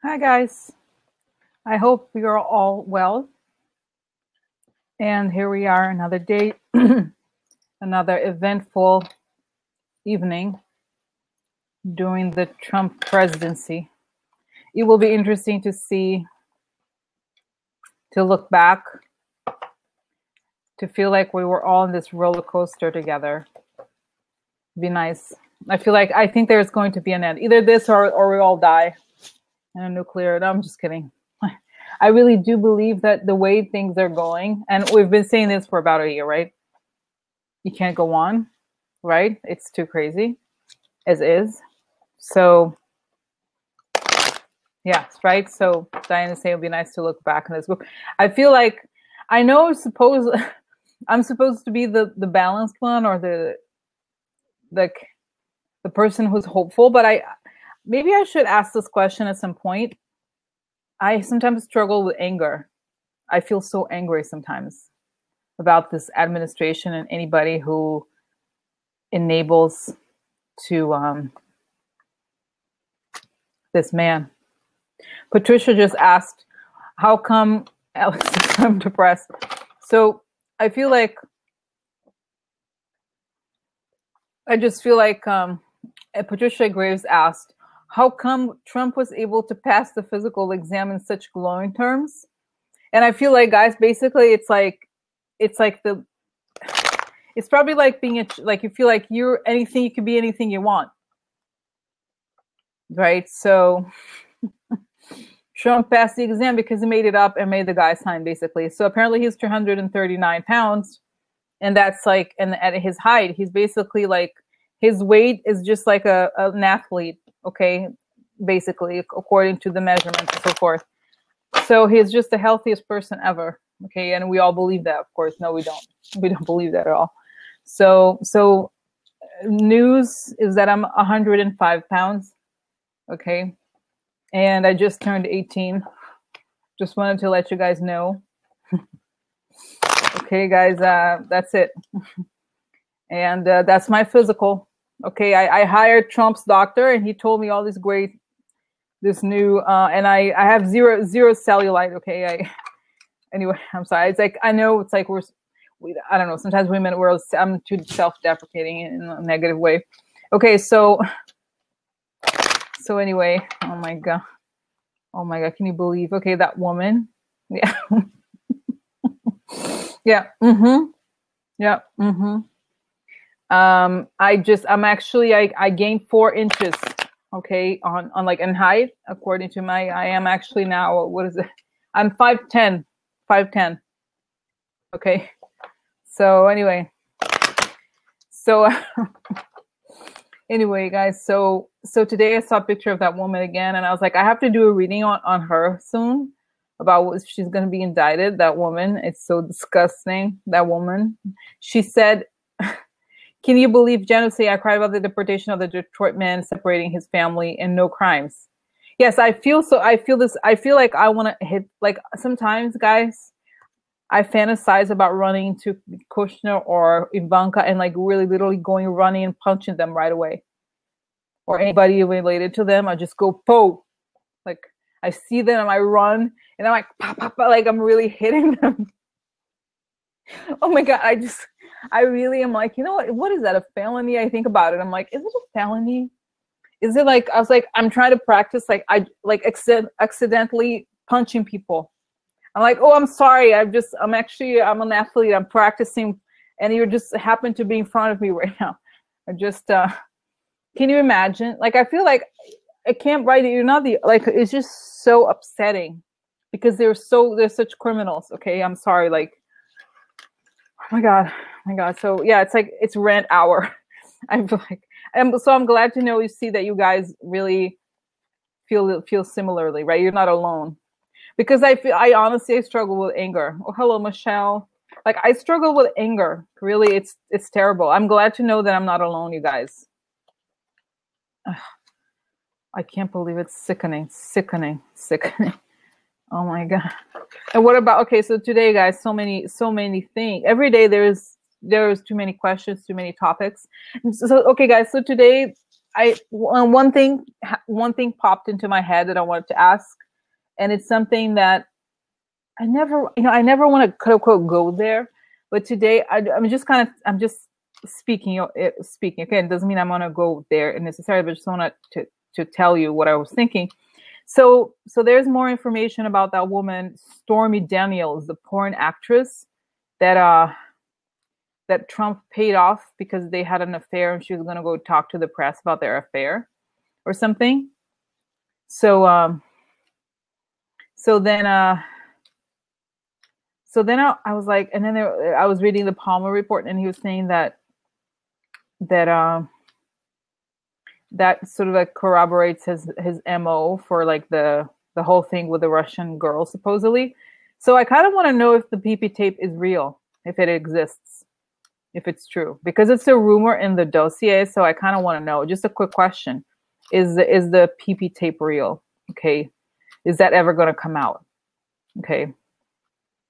Hi, guys. I hope you're all well. And here we are, another day, another eventful evening during the Trump presidency. It will be interesting to see, to look back, to feel like we were all in this roller coaster together. Be nice. I think there's going to be an end. Either this or we all die in a nuclear. No, I'm just kidding. I really do believe that the way things are going, and we've been saying this for about a year, right? You can't go on, right? It's too crazy as is. So, yeah, right? So Diana saying it would be nice to look back on this book. I feel like I know I'm supposed to be the balanced one or the person who's hopeful, but maybe I should ask this question at some point. I sometimes struggle with anger. I feel so angry sometimes about this administration and anybody who enables to this man. Patricia just asked, how come Alex is I'm depressed? So I feel like Patricia Graves asked, how come Trump was able to pass the physical exam in such glowing terms? And I feel like, guys, basically it's probably like being like you feel like you're anything, you can be anything you want, right? So Trump passed the exam because he made it up and made the guy sign, basically. So apparently he's 239 pounds, and that's like, and at his height, he's basically like, his weight is just like an athlete, okay, basically, according to the measurements and so forth. So he's just the healthiest person ever, okay, and we all believe that, of course. No, we don't. We don't believe that at all. So news is that I'm 105 pounds, okay, and I just turned 18. Just wanted to let you guys know. Okay, guys, that's it. And that's my physical. Okay, I hired Trump's doctor, and he told me all this new, and I have zero cellulite. Okay, anyway, I'm sorry. It's like, I know it's like I don't know. Sometimes I'm too self-deprecating in a negative way. Okay, so anyway, oh my god, can you believe? Okay, that woman, yeah, yeah, yeah, I gained 4 inches, okay, on like in height, according to I am actually now, what is it? I'm 5'10", 5'10". Okay. So anyway, anyway, guys, so today I saw a picture of that woman again, and I was like, I have to do a reading on her soon about what she's going to be indicted. That woman, it's so disgusting. That woman, she said, can you believe Jen would say, I cried about the deportation of the Detroit man separating his family and no crimes. Yes, I feel like I want to hit, like, sometimes, guys, I fantasize about running to Kushner or Ivanka and like really literally running and punching them right away. Or anybody related to them, I just go, po. Like, I see them and I run and I'm like, pop, pop, pop, like I'm really hitting them. Oh my God, I really am like, you know what is that, a felony? I think about it. I'm like, is it a felony? Is it like, I was like, I'm trying to practice, like, accidentally punching people. I'm like, oh, I'm sorry. I'm an athlete. I'm practicing, and you just happen to be in front of me right now. Can you imagine? Like, I feel like I can't write it. You're not it's just so upsetting because they're such criminals. Okay. I'm sorry. Like, oh my God. So yeah, it's like, it's rant hour. I'm glad to know, you see that you guys really feel similarly, right? You're not alone. Because I honestly struggle with anger. Oh, hello, Michelle. Like, I struggle with anger. Really, it's terrible. I'm glad to know that I'm not alone, you guys. Ugh, I can't believe it's sickening. Oh my God. And what about, okay, so today, guys, so many things. Every day there's too many questions, too many topics. So, okay, guys, so today one thing popped into my head that I wanted to ask, and it's something that I never want to quote unquote go there, but today I'm just speaking. Speaking. Okay, it doesn't mean I'm gonna go there necessarily, but just want to tell you what I was thinking. So there's more information about that woman, Stormy Daniels, the porn actress that that Trump paid off because they had an affair and she was going to go talk to the press about their affair or something. So so then I was like, and then I was reading the Palmer report, and he was saying that that sort of like corroborates his MO for like the whole thing with the Russian girl supposedly. So I kind of want to know if the PP tape is real, if it exists, if it's true, because it's a rumor in the dossier. So I kind of want to know. Just a quick question: is the PP tape real? Okay, is that ever going to come out? Okay,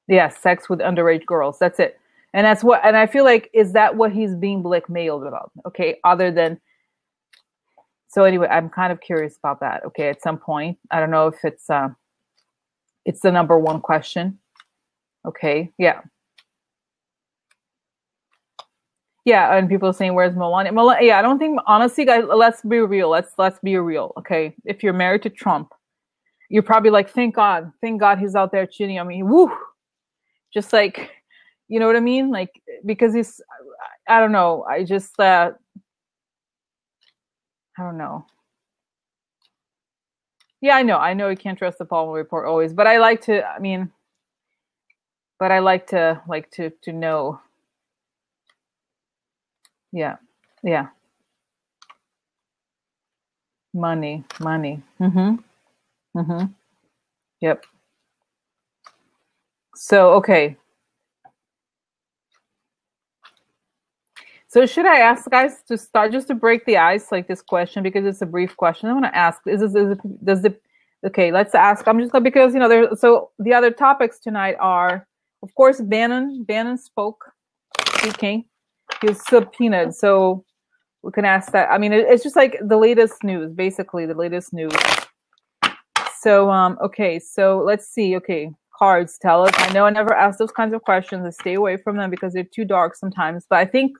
yeah, sex with underage girls. That's it, and I feel like, is that what he's being blackmailed about? Okay, other than. So anyway, I'm kind of curious about that. Okay, at some point, I don't know if it's the number one question. Okay, yeah. Yeah, and people are saying, "Where's Melania?" Yeah, I don't think, honestly, guys. Let's be real. Let's be real. Okay, if you're married to Trump, you're probably like, thank God, he's out there cheating on me. Woo, just like, you know what I mean? Like, because he's, I don't know. I don't know. Yeah, I know you can't trust the Palmer report always, but I like to. I mean, but I like to know. Yeah, yeah. Money. Mm-hmm. Mm-hmm. Yep. So, okay. So should I ask guys to start, just to break the ice, like this question, because it's a brief question. I want to ask, does the, okay, let's ask. I'm just going, because, so the other topics tonight are, of course, Bannon spoke, speaking. He was subpoenaed. So we can ask that. I mean, it's just like the latest news, basically the latest news. So, okay, so let's see. Okay, cards, tell us. I know I never ask those kinds of questions. I stay away from them because they're too dark sometimes. But I think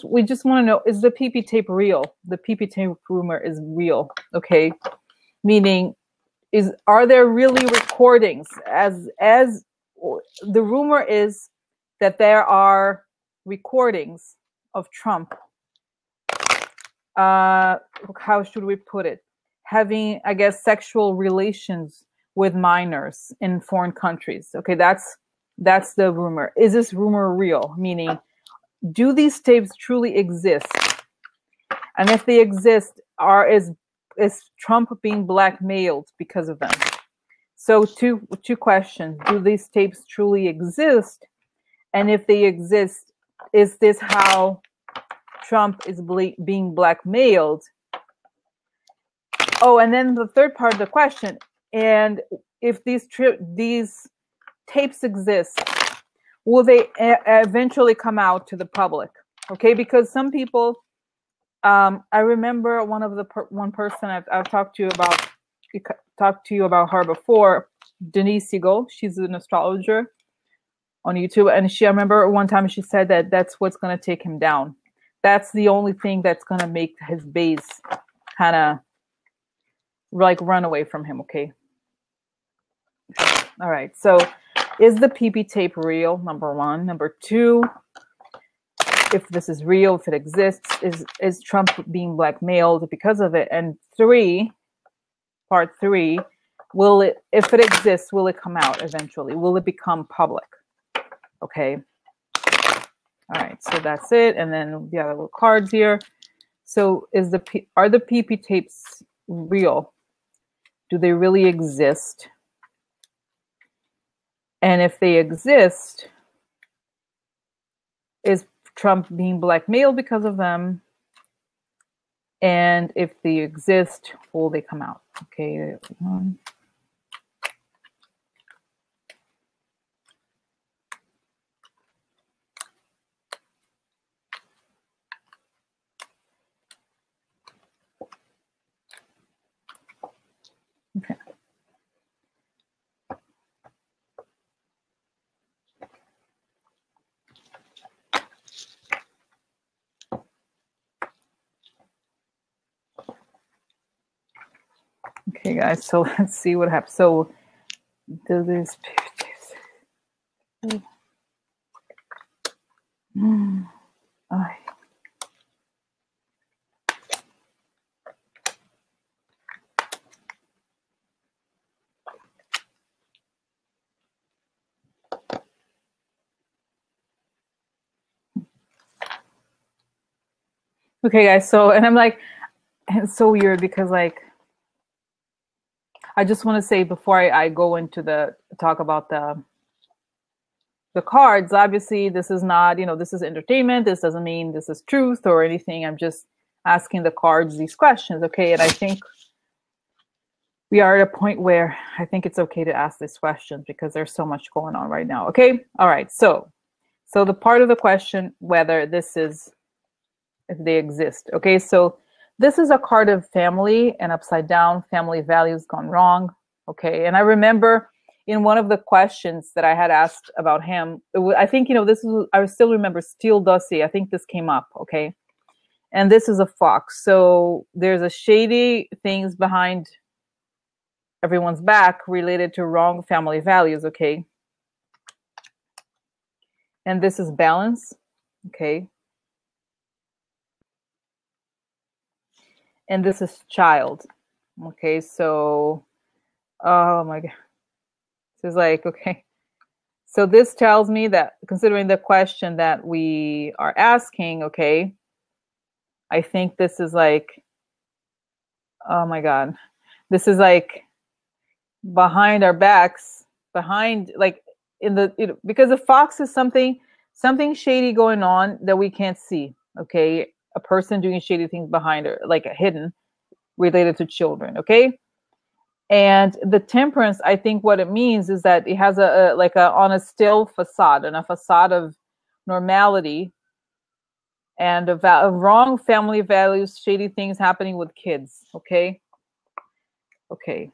we just want to know, is the PP tape real? The PP tape rumor is real, okay? Meaning, are there really recordings? As the rumor is that there are recordings of Trump. How should we put it? Having, I guess, sexual relations with minors in foreign countries. Okay, that's the rumor. Is this rumor real? Meaning, do these tapes truly exist? And if they exist, is Trump being blackmailed because of them? So two questions. Do these tapes truly exist? And if they exist, is this how Trump is being blackmailed? Oh, and then the third part of the question, and if these tapes exist, will they eventually come out to the public? Okay, because some people, I remember one person I've talked to you about her before, Denise Siegel. She's an astrologer on YouTube, and I remember one time she said that that's what's going to take him down. That's the only thing that's going to make his base kind of like run away from him. Okay. All right. So, is the PP tape real? Number one. Number two, if this is real, if it exists, is Trump being blackmailed because of it? And part three, if it exists, will it come out eventually? Will it become public? Okay. All right. So that's it. And then the other little cards here. So are the PP tapes real? Do they really exist? And if they exist, is Trump being blackmailed because of them? And if they exist, will they come out? Okay. Okay. Okay, guys, so let's see what happens. So, do these pictures. Ay. Okay, guys, so, and I'm like, it's so weird because, like, I just want to say before I go into the talk about the cards, obviously this is not, this is entertainment. This doesn't mean this is truth or anything. I'm just asking the cards these questions, okay? And I think we are at a point where I think it's okay to ask these questions because there's so much going on right now, okay? All right, so the part of the question, whether this is, if they exist, okay? So this is a card of family and upside down, family values gone wrong, okay? And I remember in one of the questions that I had asked about him, I think, this is, I still remember Steele Dussey. I think this came up, okay? And this is a fox. So there's a shady things behind everyone's back related to wrong family values, okay? And this is balance, okay? And this is child, okay? So, oh my God. This is like, okay. So this tells me that considering the question that we are asking, okay, I think this is like, oh my God, this is like behind our backs, behind, like in the, because the fox is something shady going on that we can't see, okay? A person doing shady things behind her, like a hidden, related to children, okay? And the temperance, I think what it means is that it has on a still facade, and a facade of normality and of wrong family values, shady things happening with kids. Okay. Okay.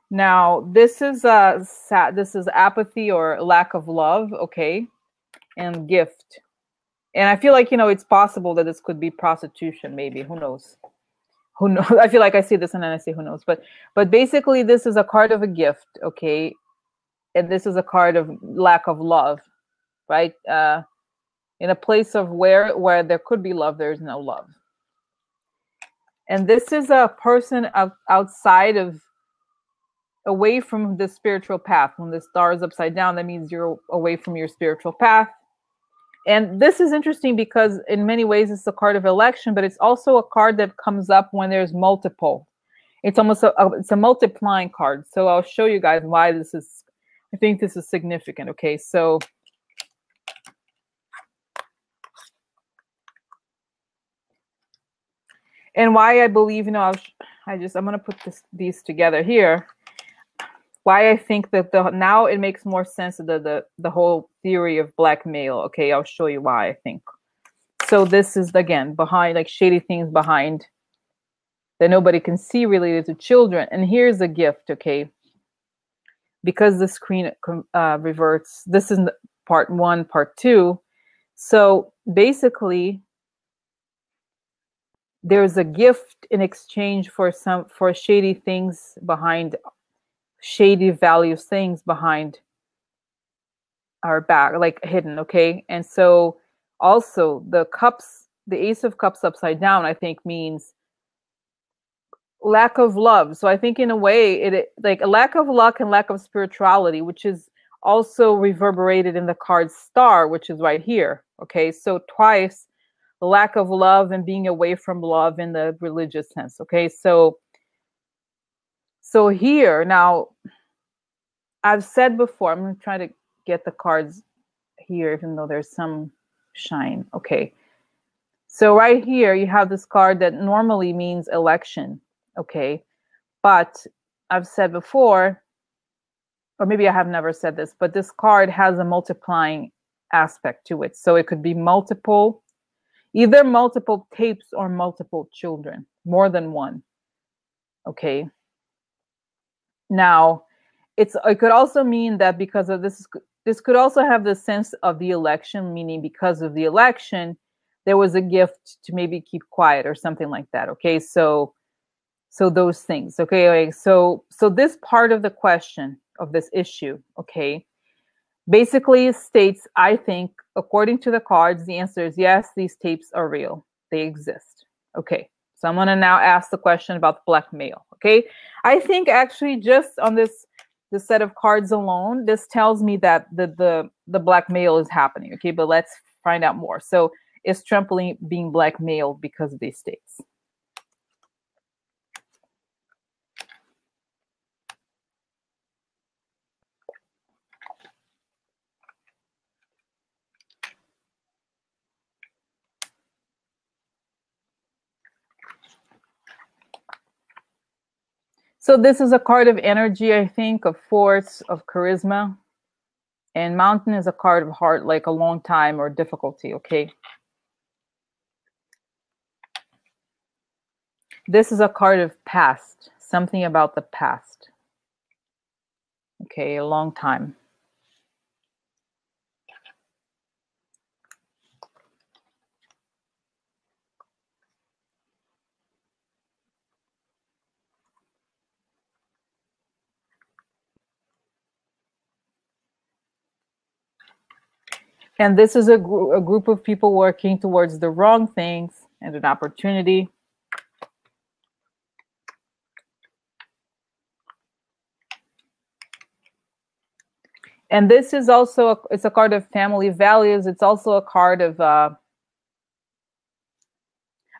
Now this is this is apathy or lack of love. Okay. And gift. And I feel like, it's possible that this could be prostitution, maybe. Who knows? Who knows? I feel like I see this and then I say who knows. But basically this is a card of a gift, okay? And this is a card of lack of love, right? In a place of where there could be love, there's no love. And this is a person outside of, away from the spiritual path. When the star is upside down, that means you're away from your spiritual path. And this is interesting because in many ways it's a card of election, but it's also a card that comes up when there's multiple. It's almost it's a multiplying card. So I'll show you guys why this is, I think this is significant. Okay, so and why I believe, I'm going to put these together here. Why I think that now it makes more sense, the whole theory of blackmail. Okay, I'll show you why I think. So this is, again, behind, like shady things behind that nobody can see related to children. And here's a gift, okay? Because the screen reverts, this is part 1, part 2. So basically, there's a gift in exchange for shady things behind, shady values, things behind our back, like hidden, okay? And so also the Ace of Cups upside down, I think means lack of love. So I think in a way it like a lack of luck and lack of spirituality, which is also reverberated in the card Star, which is right here, okay? So twice, lack of love and being away from love in the religious sense, okay? So here, now, I've said before, I'm going to try to get the cards here, even though there's some shine. Okay. So right here, you have this card that normally means election. Okay. But I've said before, or maybe I have never said this, but this card has a multiplying aspect to it. So it could be multiple. Either multiple tapes or multiple children, more than one. Okay. Now, it could also mean that because of this could also have the sense of the election, meaning because of the election, there was a gift to maybe keep quiet or something like that. Okay, so those things. Okay, so this part of the question of this issue, okay, basically states, I think, according to the cards, the answer is yes, these tapes are real. They exist. Okay, so I'm going to now ask the question about blackmail. Okay, I think actually just on this set of cards alone, this tells me that the blackmail is happening. Okay, but let's find out more. So is Trump being blackmailed because of these tapes? So this is a card of energy, I think, of force, of charisma. And mountain is a card of heart, like a long time or difficulty, okay? This is a card of past, something about the past. Okay, a long time. And this is a group of people working towards the wrong things and an opportunity. And this is also, it's a card of family values. It's also a card of,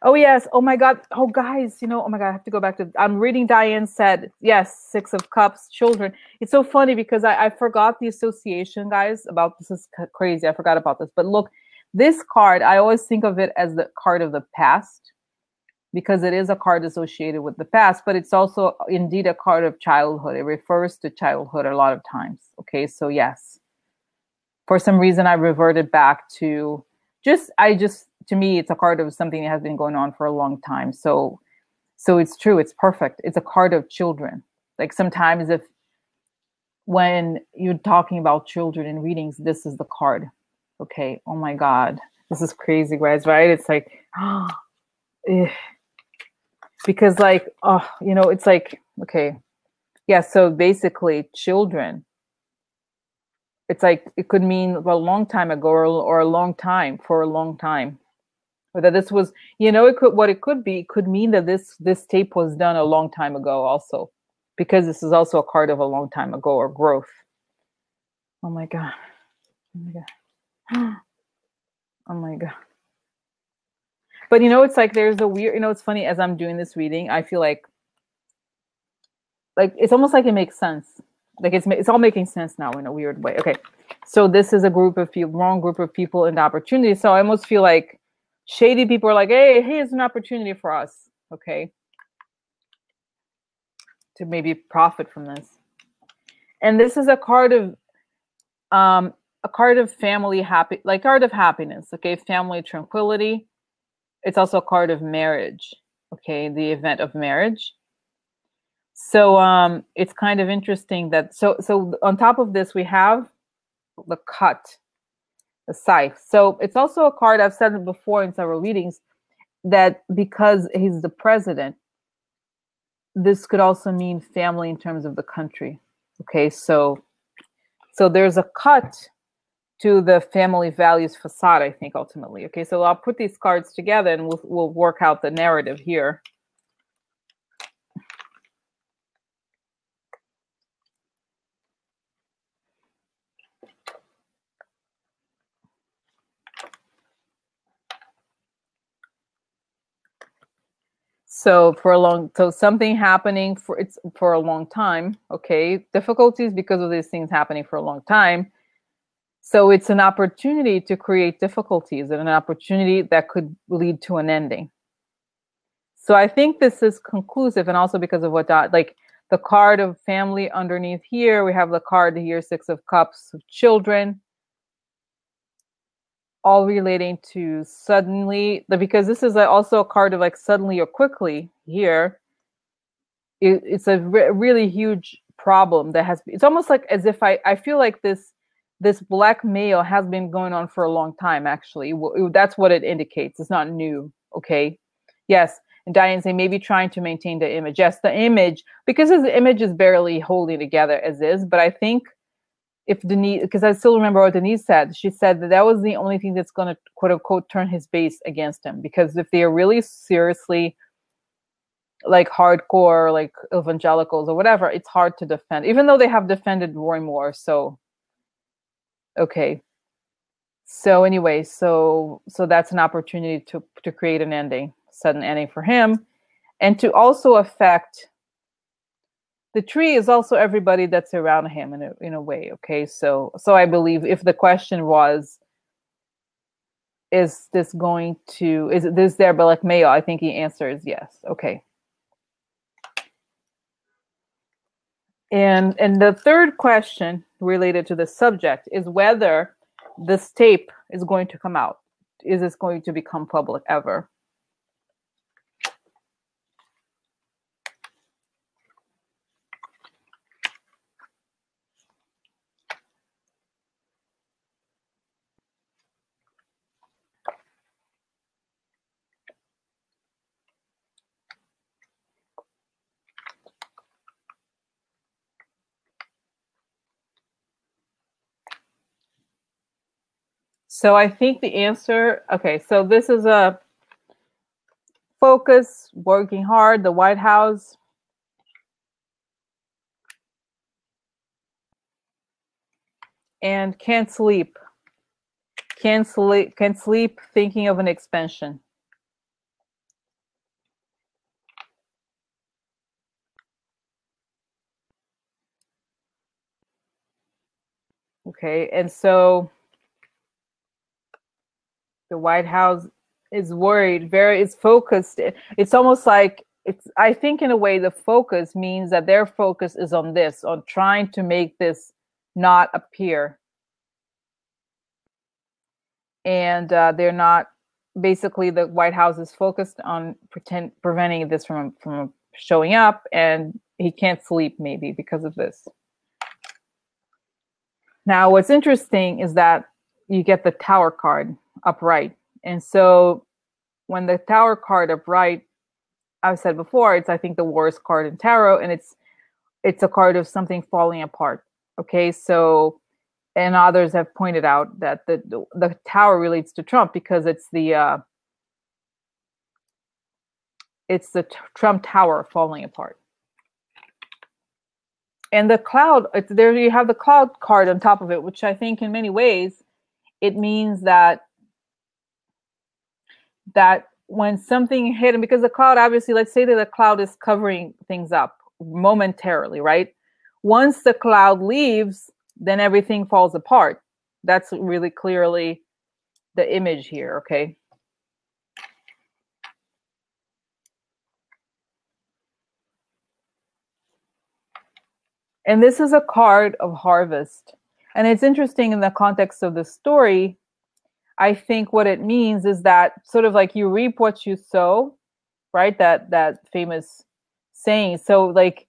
oh yes, oh my God, oh guys, you know, oh my God, I have to go back to, I'm reading Diane said, yes, 6 of Cups, children. It's so funny because I forgot the association, guys, about this is crazy. I forgot about this. But look, this card, I always think of it as the card of the past because it is a card associated with the past, but it's also indeed a card of childhood. It refers to childhood a lot of times. Okay, so yes. For some reason, I reverted back to to me, it's a card of something that has been going on for a long time. So it's true. It's perfect. It's a card of children. Like sometimes when you're talking about children in readings, this is the card. Okay. Oh my God. This is crazy, guys, right? It's like, because like, oh, you know, it's like, okay. Yeah. So basically children, it's like, it could mean a long time ago or a long time for a long time. Or that this was, you know, it could mean that this tape was done a long time ago also, because this is also a card of a long time ago or growth. Oh my God. Oh my God. Oh my God. But you know, it's like there's a weird, you know, it's funny as I'm doing this reading, I feel like it's almost like it makes sense. Like it's all making sense now in a weird way. Okay. So this is a group of people, wrong group of people and opportunity. So I almost feel like shady people are like, hey, here's an opportunity for us, okay, to maybe profit from this. And this is a card of family card of happiness, okay, family tranquility. It's also a card of marriage, okay, the event of marriage. So it's kind of interesting that so on top of this we have the cut, the scythe. So it's also a card, I've said it before in several readings, that because he's the president, this could also mean family in terms of the country. Okay, so there's a cut to the family values facade, I think, ultimately. Okay, so I'll put these cards together and we'll work out the narrative here. So something happening for a long time, okay? Difficulties because of these things happening for a long time. So it's an opportunity to create difficulties and an opportunity that could lead to an ending. So I think this is conclusive, and also because of what like the card of family underneath here, we have the card here, 6 of Cups, of children. all relating to suddenly, because this is also a card of like suddenly or quickly here. It's a really huge problem that has, it's almost like as if I feel like this blackmail has been going on for a long time, actually. That's what it indicates. It's not new. Okay. Yes. And Diane saying maybe trying to maintain the image. Yes, the image, because his image is barely holding together as is. But I think if Denise, because I still remember what Denise said, she said that was the only thing that's going to quote unquote turn his base against him. Because if they are really seriously like hardcore, like evangelicals or whatever, it's hard to defend, even though they have defended Roy Moore. So, okay. So anyway, so that's an opportunity to create an ending, sudden ending for him, and to also affect the tree is also everybody that's around him in a way. Okay, so I believe if the question was, is this their blackmail? I think the answer is yes. Okay. And the third question related to the subject is whether this tape is going to come out. Is this going to become public ever? So I think the answer, okay, so this is a focus, working hard, the White House. And can't sleep. Can't sleep thinking of an expansion. Okay, and so the White House is worried, it's focused. It's almost like I think in a way the focus means that their focus is on this, on trying to make this not appear. And they're not, basically the White House is focused on preventing this from showing up, and he can't sleep maybe because of this. Now, what's interesting is that you get the Tower card upright. And so when the Tower card upright, I've said before, it's I think the worst card in tarot, and it's a card of something falling apart. Okay, so and others have pointed out that the Tower relates to Trump because it's the Trump Tower falling apart. And the cloud, there you have the cloud card on top of it, which I think in many ways it means that when something hidden, because the cloud, obviously, let's say that the cloud is covering things up momentarily, right? Once the cloud leaves, then everything falls apart. That's really clearly the image here, okay? And this is a card of harvest. And it's interesting in the context of the story. I think what it means is that sort of like you reap what you sow, right? That famous saying. So like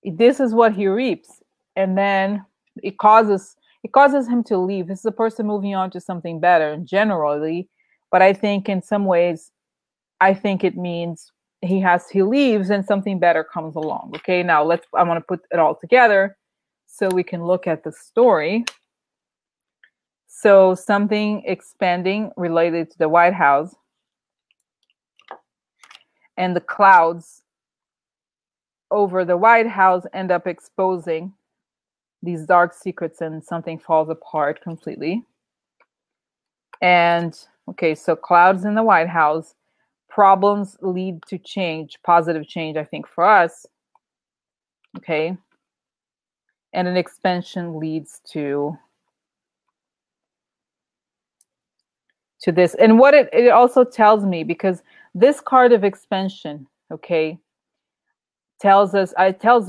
this is what he reaps, and then it causes him to leave. This is a person moving on to something better generally, but I think in some ways, I think it means he leaves and something better comes along. Okay, now I want to put it all together so we can look at the story. So something expanding related to the White House, and the clouds over the White House end up exposing these dark secrets, and something falls apart completely. And okay, so clouds in the White House, problems lead to change, positive change, I think, for us. Okay. And an expansion leads to this. And what it also tells me, because this card of expansion, okay, tells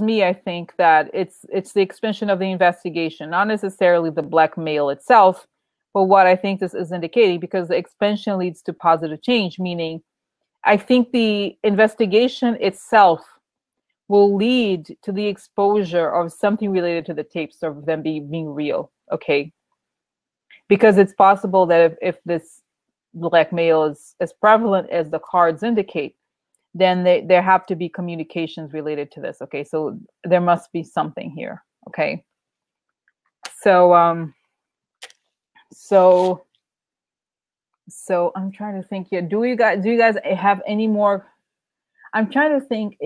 me, I think, that it's the expansion of the investigation, not necessarily the blackmail itself, But what I think this is indicating, because the expansion leads to positive change, meaning I think the investigation itself will lead to the exposure of something related to the tapes of them being real. Okay. Because it's possible that if this blackmail is as prevalent as the cards indicate, then there have to be communications related to this. Okay. So there must be something here. Okay. So, so I'm trying to think here. Do you guys have any more? I'm trying to think.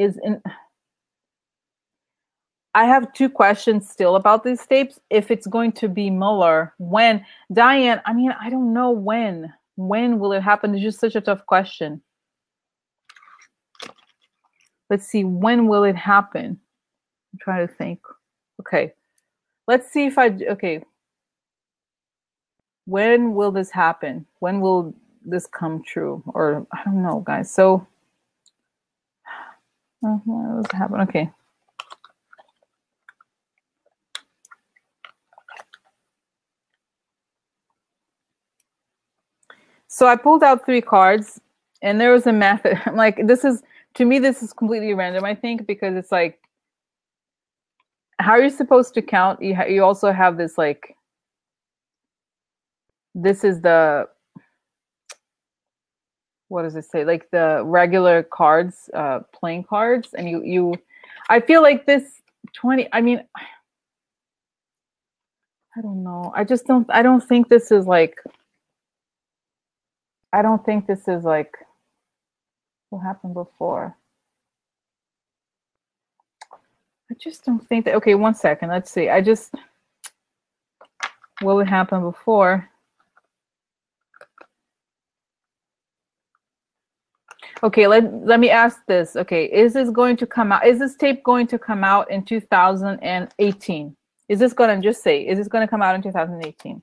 I have two questions still about these tapes. If it's going to be Mueller, when? Diane, I mean, I don't know when. When will it happen? It's just such a tough question. Let's see. When will it happen? I'm trying to think. Okay. Let's see if okay. When will this happen? When will this come true? Or I don't know, guys. So, when will this happen? Okay. So I pulled out 3 cards, and there was a method. I'm like, to me, this is completely random, I think, because it's like, how are you supposed to count? You also have this, like, this is the, what does it say? Like the regular cards, playing cards. And I feel like this 20, I mean, I don't know. I don't think this is like, what happened before. I just don't think that, okay, one second, let's see. What would happen before? Okay, let me ask this. Okay, is this going to come out? Is this tape going to come out in 2018? Is this going to just say, is this going to come out in 2018?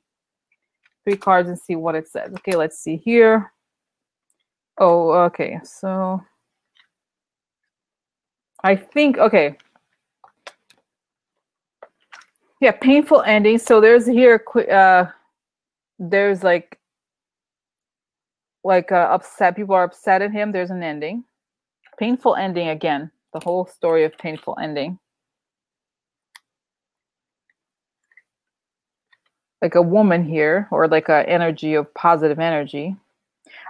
3 cards and see what it says. Okay, let's see here. Oh, okay, so I think, okay. Yeah, painful ending. So there's here, there's like upset, people are upset at him. There's an ending. Painful ending again. The whole story of painful ending. Like a woman here, or like a energy of positive energy.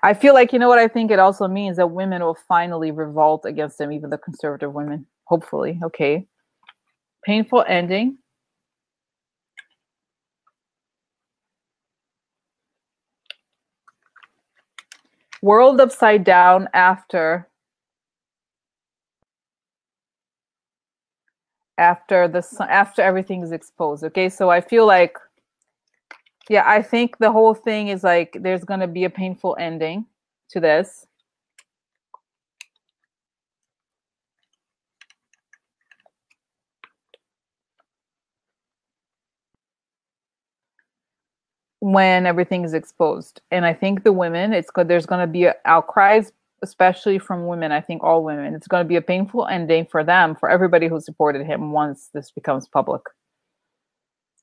I feel like, you know what I think it also means? That women will finally revolt against them, even the conservative women. Hopefully. Okay. Painful ending. World upside down after everything is exposed. Okay, so I feel like, yeah, I think the whole thing is like there's gonna be a painful ending to this. When everything is exposed. And I think the women, there's gonna be outcries, especially from women. I think all women. It's gonna be a painful ending for them, for everybody who supported him once this becomes public.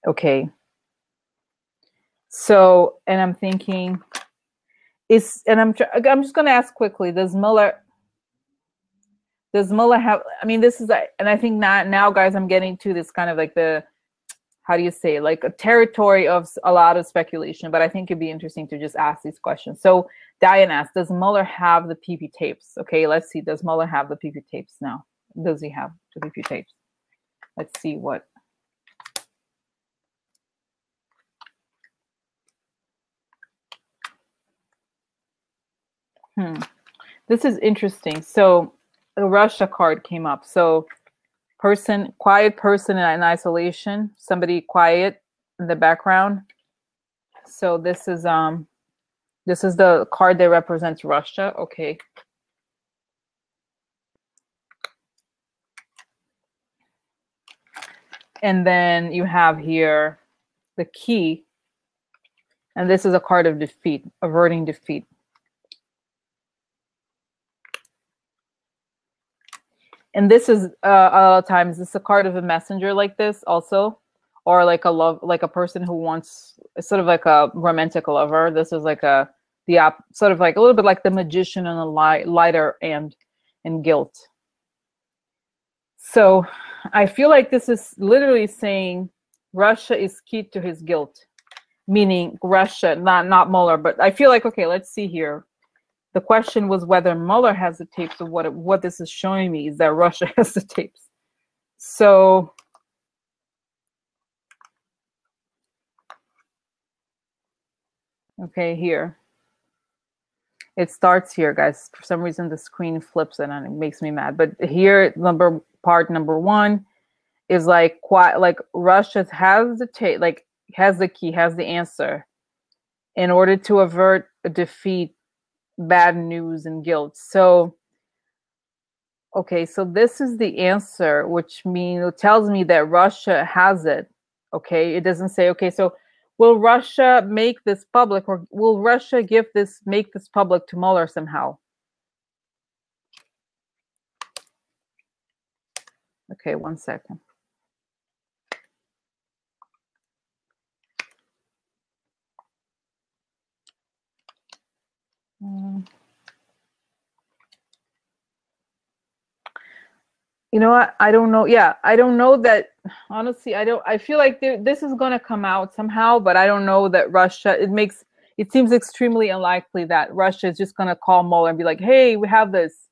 Okay. So, and I'm thinking, I'm just going to ask quickly, does Mueller have, I mean, this is, and I think now, guys, I'm getting to this kind of like how do you say, like a territory of a lot of speculation, but I think it'd be interesting to just ask these questions. So Diane asked, does Mueller have the PP tapes? Okay, let's see. Does Mueller have the PP tapes now? Does he have the PP tapes? Let's see what. This is interesting. So a Russia card came up. So quiet person in isolation, somebody quiet in the background. So this is the card that represents Russia. Okay. And then you have here the key. And this is a card of defeat, averting defeat. And this is a lot of times, this is a card of a messenger like this also. or like a love, like a person who wants sort of like a romantic lover. This is like sort of like a little bit like the magician on a lighter and in guilt. So I feel like this is literally saying Russia is key to his guilt, meaning Russia, not Mueller. But I feel like, okay, let's see here. The question was whether Mueller has the tapes, or what this is showing me is that Russia has the tapes. So okay, here. It starts here, guys. For some reason, the screen flips and it makes me mad. But here, part number one is like quite like Russia has the tape, like has the key, has the answer, in order to avert a defeat, bad news, and guilt. So, okay, so this is the answer, which means it tells me that Russia has it. Okay, it doesn't say, okay, so will Russia make this public, or will Russia make this public to Mueller somehow? Okay, 1 second. You know what? I don't know. Yeah, I don't know that. Honestly, I feel like this is going to come out somehow, but I don't know that Russia. It seems extremely unlikely that Russia is just going to call Mueller and be like, "Hey, we have this."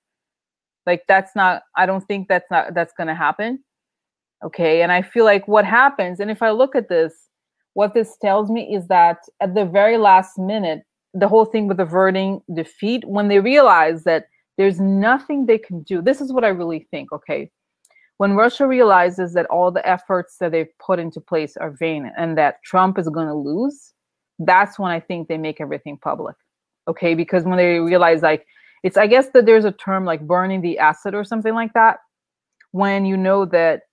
Like that's not. I don't think that's going to happen. Okay, and I feel like what happens, and if I look at this, what this tells me is that at the very last minute, the whole thing with averting defeat, when they realize that there's nothing they can do. This is what I really think, okay? When Russia realizes that all the efforts that they've put into place are vain and that Trump is going to lose, that's when I think they make everything public, okay? Because when they realize, like, I guess that there's a term like burning the asset or something like that, when you know that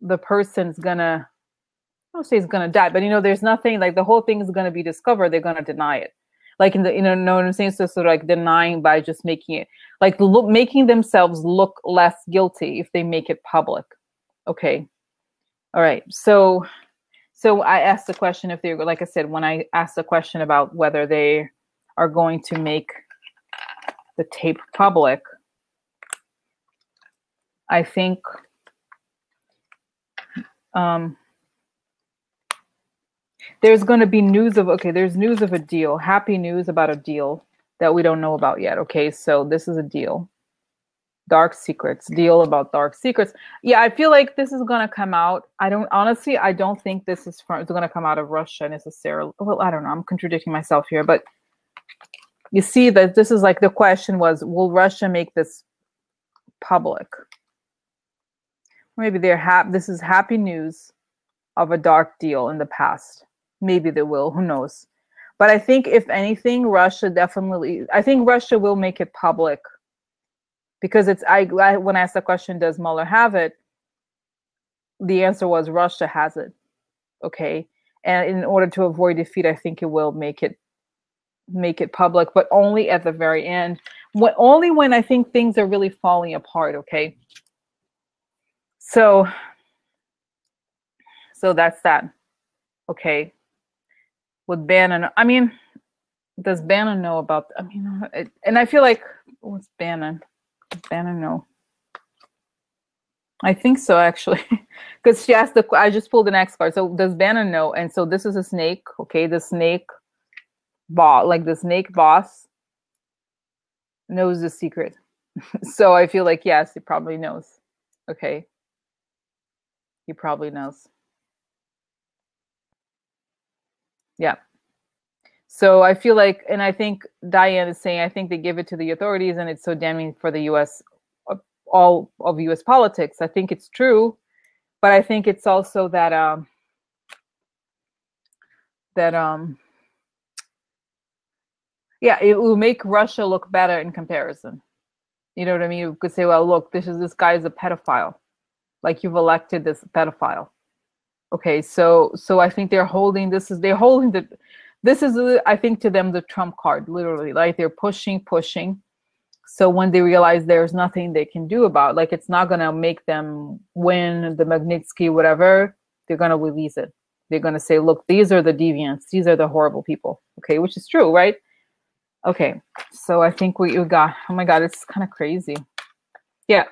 the person's gonna, I don't say he's gonna die, but there's nothing, like the whole thing is gonna be discovered, they're gonna deny it. Like know what I'm saying? So sort of like denying by just making it, like making themselves look less guilty if they make it public. Okay. All right. So I asked the question if they're, like I said, when I asked the question about whether they are going to make the tape public, I think there's going to be there's news of a deal, happy news about a deal that we don't know about yet. Okay, so this is a deal. Dark secrets, deal about dark secrets. Yeah, I feel like this is going to come out. I don't think this is it's going to come out of Russia necessarily. Well, I don't know. I'm contradicting myself here, but you see that this is like the question was, will Russia make this public? Maybe this is happy news of a dark deal in the past. Maybe they will, who knows? But I think if anything, I think Russia will make it public, because when I asked the question, does Mueller have it? The answer was Russia has it. Okay. And in order to avoid defeat, I think it will make it public, but only at the very end. Only when I think things are really falling apart. Okay. So that's that. Okay. With Bannon, I mean, does Bannon know about? I mean, and I feel like, what's Bannon? Does Bannon know? I think so, actually, because she asked I just pulled the next card. So does Bannon know? And so this is a snake. Okay, the snake boss, like the snake boss, knows the secret. So I feel like yes, he probably knows. Okay, he probably knows. Yeah. So I feel like, and I think Diane is saying, I think they give it to the authorities and it's so damning for the U.S., all of U.S. politics. I think it's true, but I think it's also that, yeah, it will make Russia look better in comparison. You know what I mean? You could say, well, look, this guy is a pedophile. Like, you've elected this pedophile. Okay, so I think they're holding this is, I think, to them, the trump card, literally. Like, they're pushing. So when they realize there's nothing they can do about, like, it's not going to make them win the Magnitsky, whatever, they're going to release it. They're going to say, look, these are the deviants. These are the horrible people. Okay, which is true, right? Okay, so I think what you got, oh my God, it's kind of crazy. Yeah.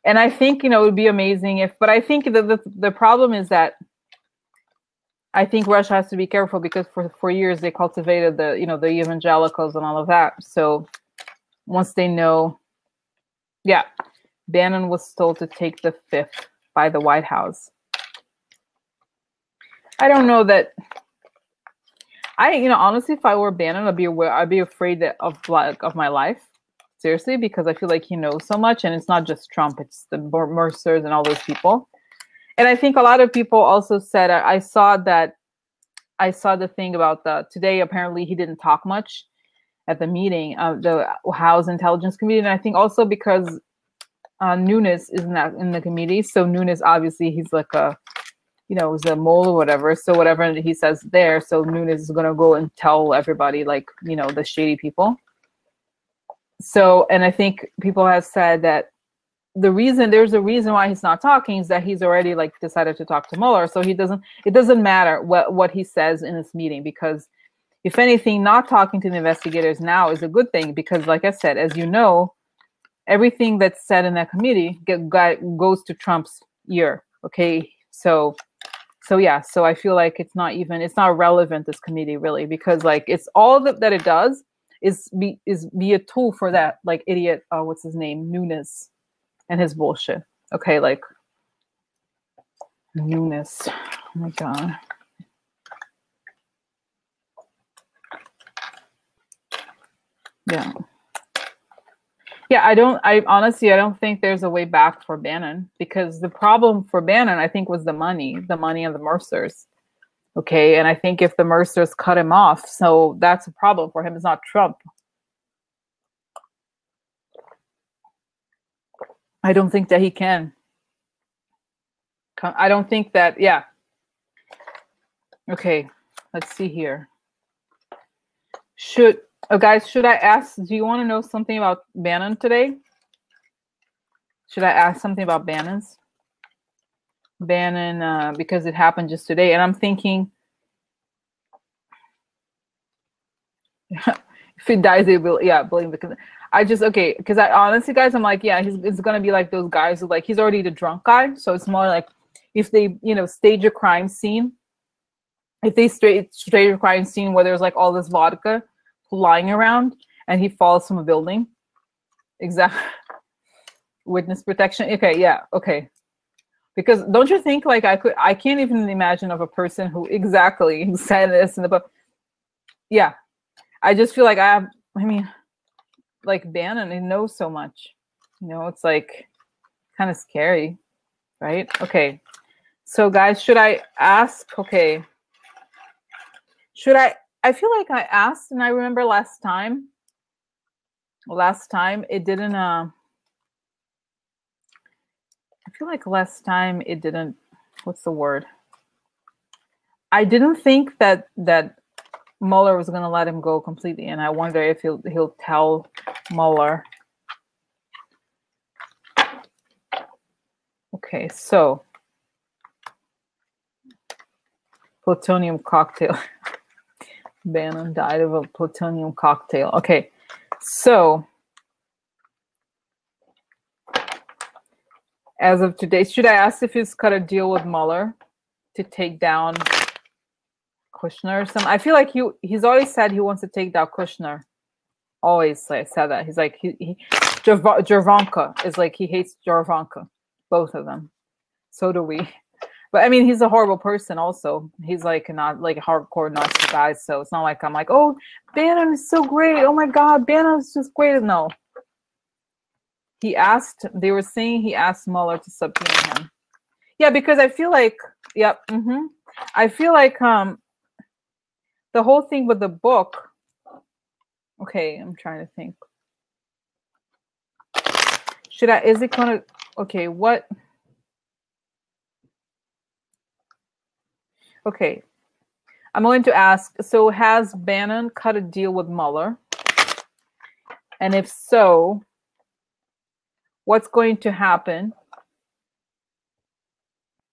And I think, it would be amazing if, but I think the problem is that I think Russia has to be careful because for years they cultivated the evangelicals and all of that. So once they know, yeah, Bannon was told to take the fifth by the White House. I don't know that. Honestly, if I were Bannon, I'd be afraid of my life. Seriously, because I feel like he knows so much, and it's not just Trump; it's the Mercers and all those people. And I think a lot of people also said, I saw the thing about today. Apparently, he didn't talk much at the meeting of the House Intelligence Committee, and I think also because Nunes is not in the committee, so Nunes obviously he's like is a mole or whatever. So whatever he says there, so Nunes is gonna go and tell everybody, like, the shady people. So, and I think people have said that there's a reason why he's not talking is that he's already like decided to talk to Mueller. So it doesn't matter what he says in this meeting, because if anything, not talking to the investigators now is a good thing, because like I said, as you know, everything that's said in that committee goes to Trump's ear. Okay. So yeah, so I feel like it's not relevant, this committee, really, because like it's all that it does is be a tool for that like idiot, what's his name, Nunes, and his bullshit. Okay, like Nunes. Oh my God. Yeah. Yeah, I honestly don't think there's a way back for Bannon, because the problem for Bannon, I think, was the money of the Mercers. Okay, and I think if the Mercers cut him off, so that's a problem for him. It's not Trump. I don't think that he can. I don't think that, yeah. Okay, let's see here. Guys, should I ask, do you want to know something about Bannon today? Should I ask something about Bannon, because it happened just today, and I'm thinking, if he dies, they will, yeah, blame the. Because I honestly, guys, I'm like, yeah, it's gonna be like those guys who, like, he's already the drunk guy, so it's more like if they, stage a crime scene. If they stage a crime scene where there's like all this vodka lying around and he falls from a building. Exactly. Witness protection. Okay, yeah, okay. Because don't you think, like, I can't even imagine of a person who exactly said this in the book. Yeah. I just feel like like Bannon, he knows so much. It's like kind of scary, right? Okay. So guys, should I ask? Okay. I feel like I asked, and I remember last time it didn't, I feel like last time it didn't, what's the word? I didn't think that Mueller was going to let him go completely, and I wonder if he'll tell Mueller. Okay, so plutonium cocktail. Bannon died of a plutonium cocktail. Okay, so as of today, should I ask if he's cut a deal with Mueller to take down Kushner or something? I feel like he's always said he wants to take down Kushner. Always said that. He's like, Javanka is like, he hates Javanka. Both of them. So do we. But I mean, he's a horrible person also. He's like not like a hardcore Nazi guy. So it's not like I'm like, oh, Bannon is so great. Oh my God, Bannon is just great. No. They were saying he asked Mueller to subpoena him. Yeah, because I feel like, yep. I feel like the whole thing with the book. Okay, I'm trying to think. Is it gonna, okay, what? Okay, I'm going to ask, so has Bannon cut a deal with Mueller? And if so, what's going to happen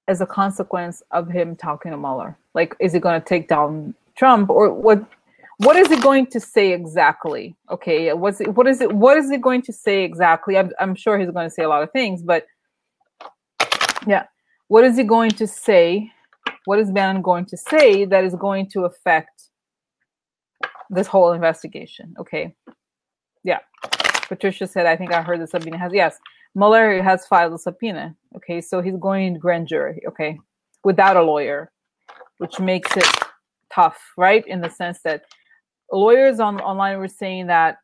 as a consequence of him talking to Mueller? Like, is he going to take down Trump, or what? What is it going to say exactly? Okay, what is it going to say exactly? I'm sure he's going to say a lot of things, but yeah, what is he going to say? What is Bannon going to say that is going to affect this whole investigation? Okay, yeah. Patricia said, I think I heard the subpoena has, yes, Mueller has filed a subpoena. Okay, so he's going to grand jury, okay, without a lawyer, which makes it tough, right? In the sense that lawyers online were saying that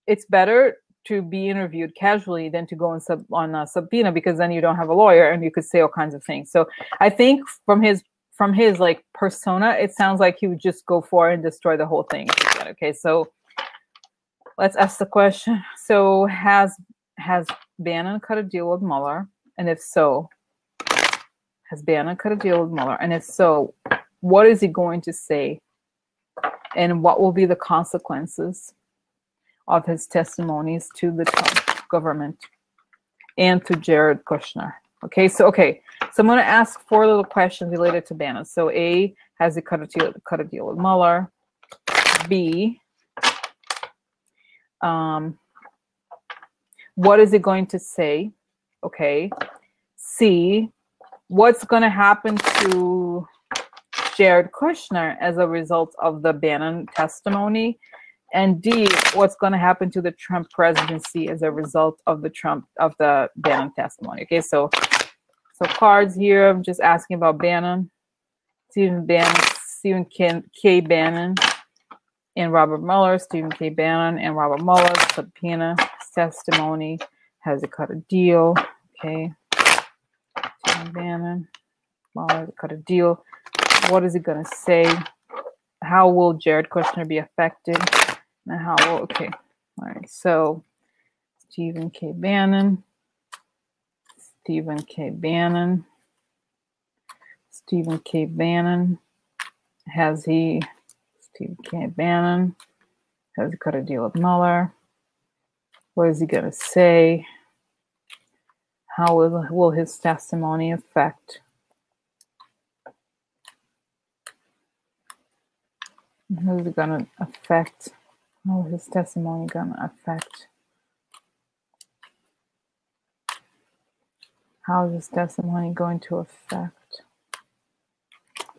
it's better to be interviewed casually than to go on a subpoena, because then you don't have a lawyer and you could say all kinds of things. So I think from his like persona, it sounds like he would just go for it and destroy the whole thing. Okay, so let's ask the question. So has Bannon cut a deal with Mueller? And if so, has Bannon cut a deal with Mueller? And if so, what is he going to say? And what will be the consequences of his testimonies to the Trump government and to Jared Kushner? Okay, so I'm going to ask 4 little questions related to Bannon. So A, has he cut a deal with Mueller? B, what is he going to say? Okay. C, what's going to happen to Jared Kushner as a result of the Bannon testimony? And D, what's going to happen to the Trump presidency as a result of the Bannon testimony? Okay, so cards here. I'm just asking about Bannon, Stephen K. Bannon, and Robert Mueller. Stephen K. Bannon and Robert Mueller subpoena testimony. Has he cut a deal? Okay, Stephen Bannon, Mueller cut a deal. What is he going to say? How will Jared Kushner be affected? And how will, okay. All right. So Stephen K. Bannon. Stephen K. Bannon. Stephen K. Bannon. Stephen K. Bannon. Has he cut a deal with Mueller? What is he going to say? How will his testimony affect? How is it going to affect? How is his testimony going to affect? How is his testimony going to affect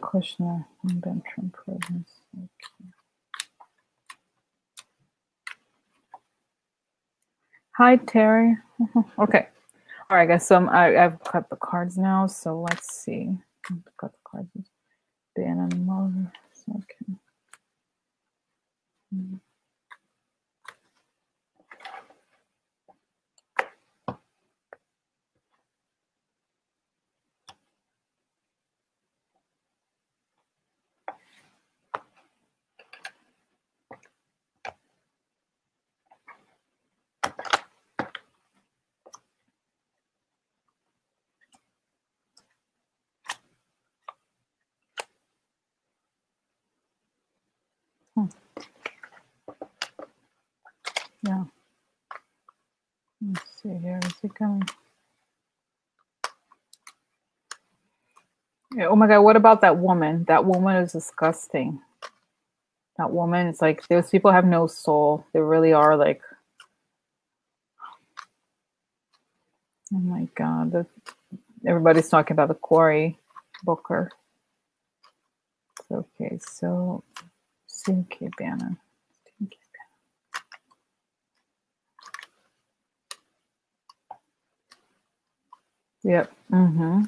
Kushner and Ben Trump presidency? Okay. Hi, Terry. Okay. All right, guys. So I've cut the cards now. So let's see. Cut the cards. Bannon, Mueller. Okay. Yeah. Let's see here. Is it coming? Yeah. Oh my God. What about that woman? That woman is disgusting. That woman, it's like those people have no soul. They really are like, oh my God. Everybody's talking about the Cory Booker. Okay, so Stephen K. Bannon. Yep. Mm-hmm.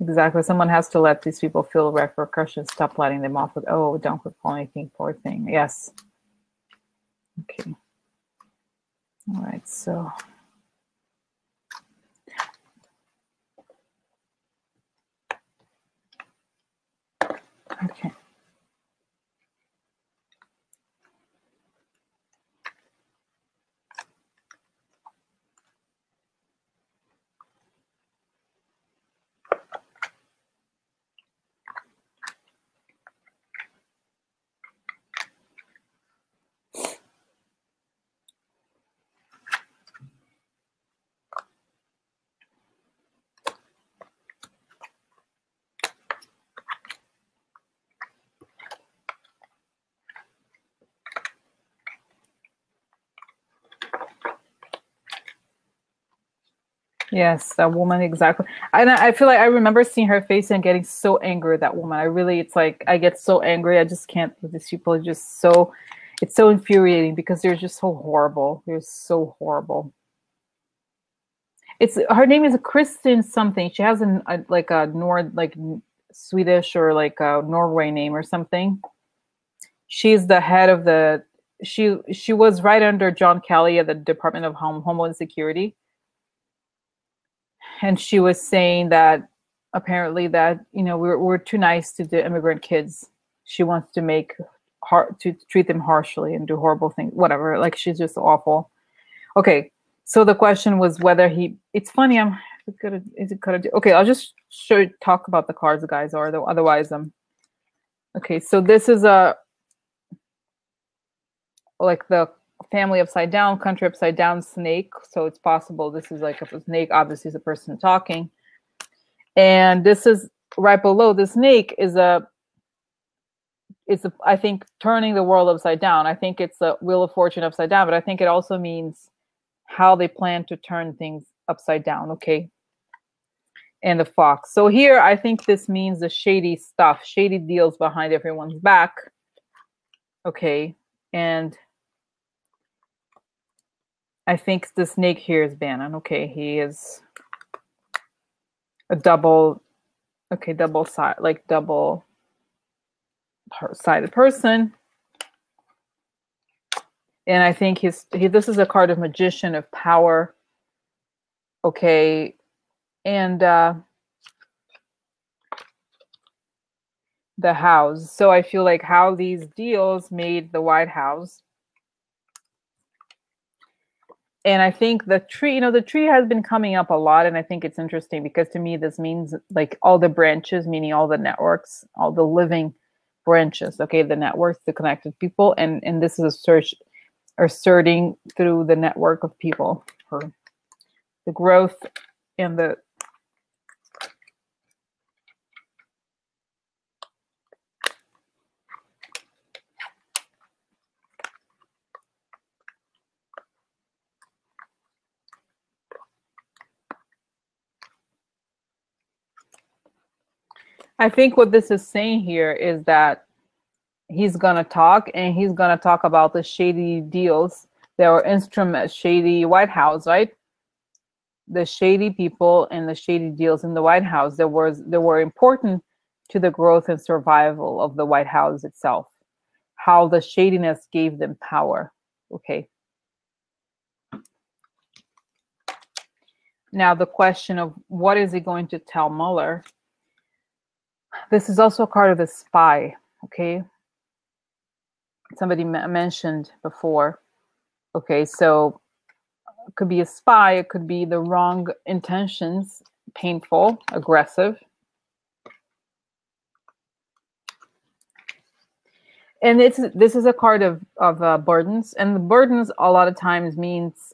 Exactly. Someone has to let these people feel repercussions. Stop letting them off with, oh, don't recall anything, poor thing. Yes. Okay. All right. So. Okay. Yes, that woman, exactly. And I feel like I remember seeing her face and getting so angry at that woman. I really, it's like I get so angry. I just can't with these people. It's just so, it's so infuriating because they're just so horrible. They're so horrible. It's her name is Kristen something. She has like a Swedish or like a Norway name or something. She's the head of the. She was right under John Kelly at the Department of Homeland Security, and she was saying that apparently that we're too nice to the immigrant kids. She wants to make to treat them harshly and do horrible things. Whatever. Like she's just awful. Okay, so the question was whether he. It's funny. Is it gonna do? Okay, I'll just talk about the cards, guys, or otherwise Okay, so this is a like the family upside down, country upside down, snake. So it's possible this is like a snake. Obviously, is a person talking, and this is right below the snake is I think turning the world upside down. I think it's a wheel of fortune upside down, but I think it also means how they plan to turn things upside down. Okay, and the fox. So here, I think this means the shady stuff, shady deals behind everyone's back. Okay, and I think the snake here is Bannon. Okay, he is a double sided person. And I think this is a card of magician, of power. Okay, and the house. So I feel like how these deals made the White House. And I think the tree, the tree has been coming up a lot. And I think it's interesting because to me, this means like all the branches, meaning all the networks, all the living branches, okay, the networks, the connected people. And this is a search asserting through the network of people for the growth and the I think what this is saying here is that he's gonna talk, and he's gonna talk about the shady deals that were instrument shady White House, right? The shady people and the shady deals in the White House that were important to the growth and survival of the White House itself. How the shadiness gave them power. Okay. Now the question of what is he going to tell Mueller? This is also a card of the spy. Okay. Somebody mentioned before. Okay, so it could be a spy, it could be the wrong intentions, painful, aggressive. And this is a card of burdens, and the burdens a lot of times means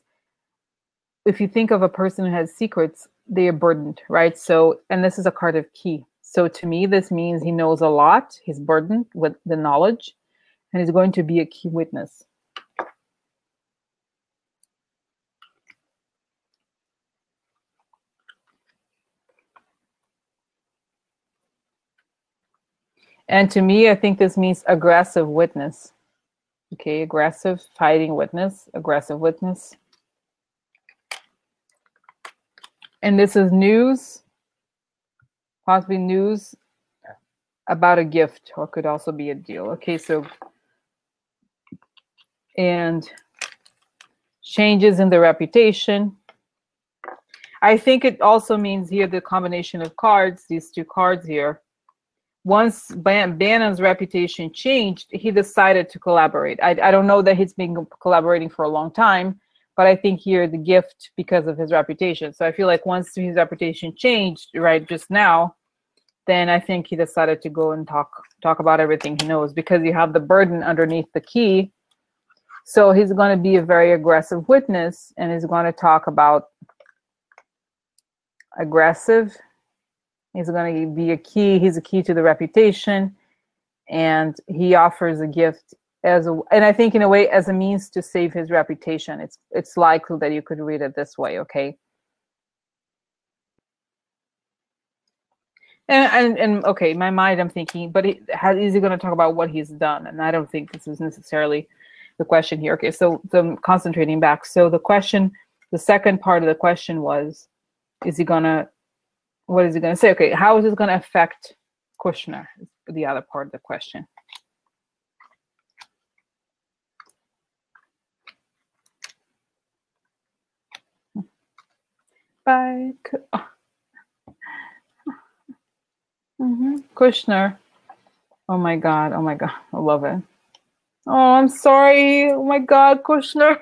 if you think of a person who has secrets, they are burdened, right? So, and this is a card of key. So to me, this means he knows a lot, he's burdened with the knowledge, and he's going to be a key witness. And to me, I think this means aggressive witness. Okay, aggressive, fighting witness, aggressive witness. And this is news, possibly news about a gift, or could also be a deal. Okay, so, and changes in the reputation. I think it also means here the combination of cards, these two cards here. Once Bannon's reputation changed, he decided to collaborate. I don't know that he's been collaborating for a long time, but I think here the gift because of his reputation. So I feel like once his reputation changed, right, just now, then I think he decided to go and talk about everything he knows, because you have the burden underneath the key. So he's going to be a very aggressive witness, and he's going to talk about aggressive. He's going to be a key. He's a key to the reputation, and he offers a gift and I think in a way as a means to save his reputation. It's likely that you could read it this way, okay? And okay, in my mind, I'm thinking, but is he going to talk about what he's done? And I don't think this is necessarily the question here. Okay, so I'm concentrating back. So the question, the second part of the question was, is he gonna, what is he gonna say? Okay, how is this gonna affect Kushner? The other part of the question. Bye. Kushner. Oh my God. Oh my God. I love it. Oh, I'm sorry. Oh my God, Kushner.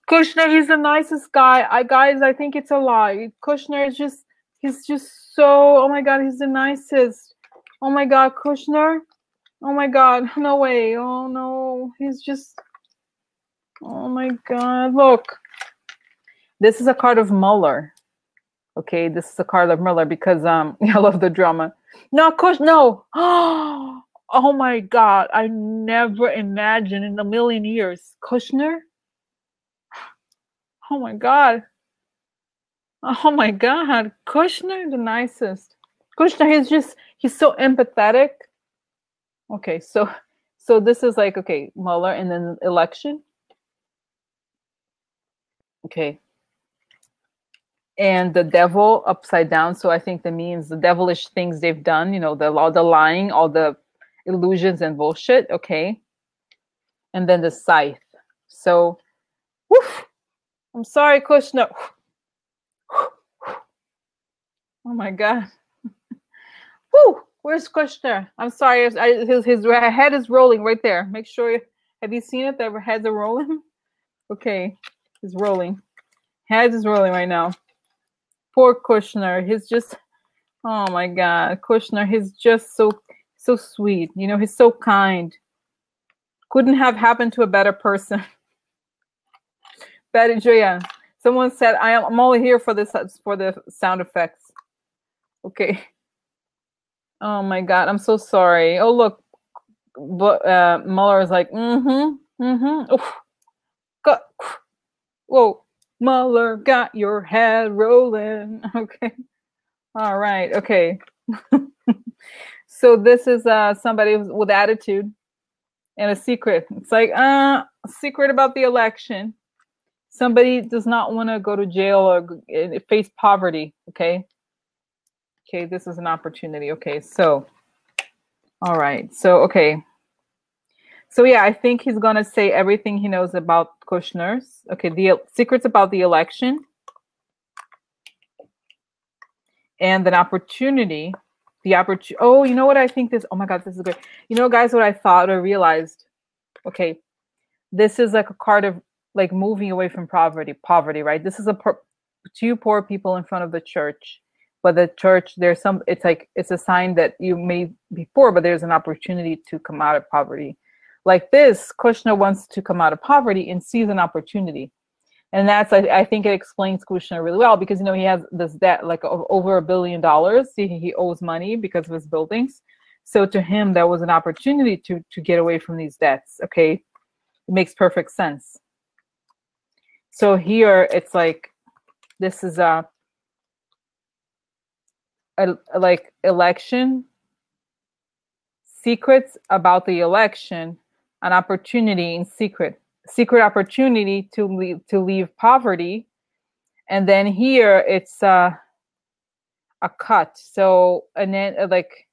Kushner, he's the nicest guy. Guys, I think it's a lie. Kushner is just, he's just so, oh my God, he's the nicest. Oh my God, Kushner. Oh my God, no way. Oh no, he's just, oh my God, look. This is a card of Mueller. Okay, this is a card of Mueller because I love the drama. No, no. Oh my God, I never imagined in a million years. Kushner? Oh my God. Oh my God. Kushner, the nicest. Kushner, he's so empathetic. Okay, so this is like, okay, Mueller and then election. Okay. And the devil upside down. So I think that means the devilish things they've done, you know, all the lying, all the illusions and bullshit. Okay. And then the scythe. So, woof, I'm sorry, Kushner. Oh my God. Woo! Where's Kushner? I'm sorry. His head is rolling right there. Make sure. Have you seen it? Their heads are rolling. Okay, he's rolling. Head is rolling right now. Poor Kushner. He's just. Oh my God, Kushner. He's just so sweet. You know, he's so kind. Couldn't have happened to a better person. Betty Joya. Someone said, I'm only here for this for the sound effects. Okay. Oh my God, I'm so sorry. Oh look, but Mueller is like, Oof. Whoa, Mueller got your head rolling. Okay. All right. Okay. So this is somebody with attitude and a secret. It's like a secret about the election. Somebody does not want to go to jail or face poverty. Okay. Okay. This is an opportunity. Okay. So, all right. So, okay. So yeah, I think he's gonna say everything he knows about Kushner's. Okay, the secrets about the election, and an opportunity. The opportunity. Oh, you know what I think this. Oh my God, this is great. You know, guys, what I thought or realized. Okay, this is like a card of like moving away from poverty. Poverty, right? This is two poor people in front of the church. But the church, there's some. It's like it's a sign that you may be poor, but there's an opportunity to come out of poverty. Like this, Kushner wants to come out of poverty and sees an opportunity. And that's, I think it explains Kushner really well because, you know, he has this debt, like over $1 billion. He owes money because of his buildings. So to him, that was an opportunity to get away from these debts. Okay. It makes perfect sense. So here it's like, this is a like election, secrets about the election, an opportunity in secret opportunity to leave poverty. And then here it's a cut. So, and then like,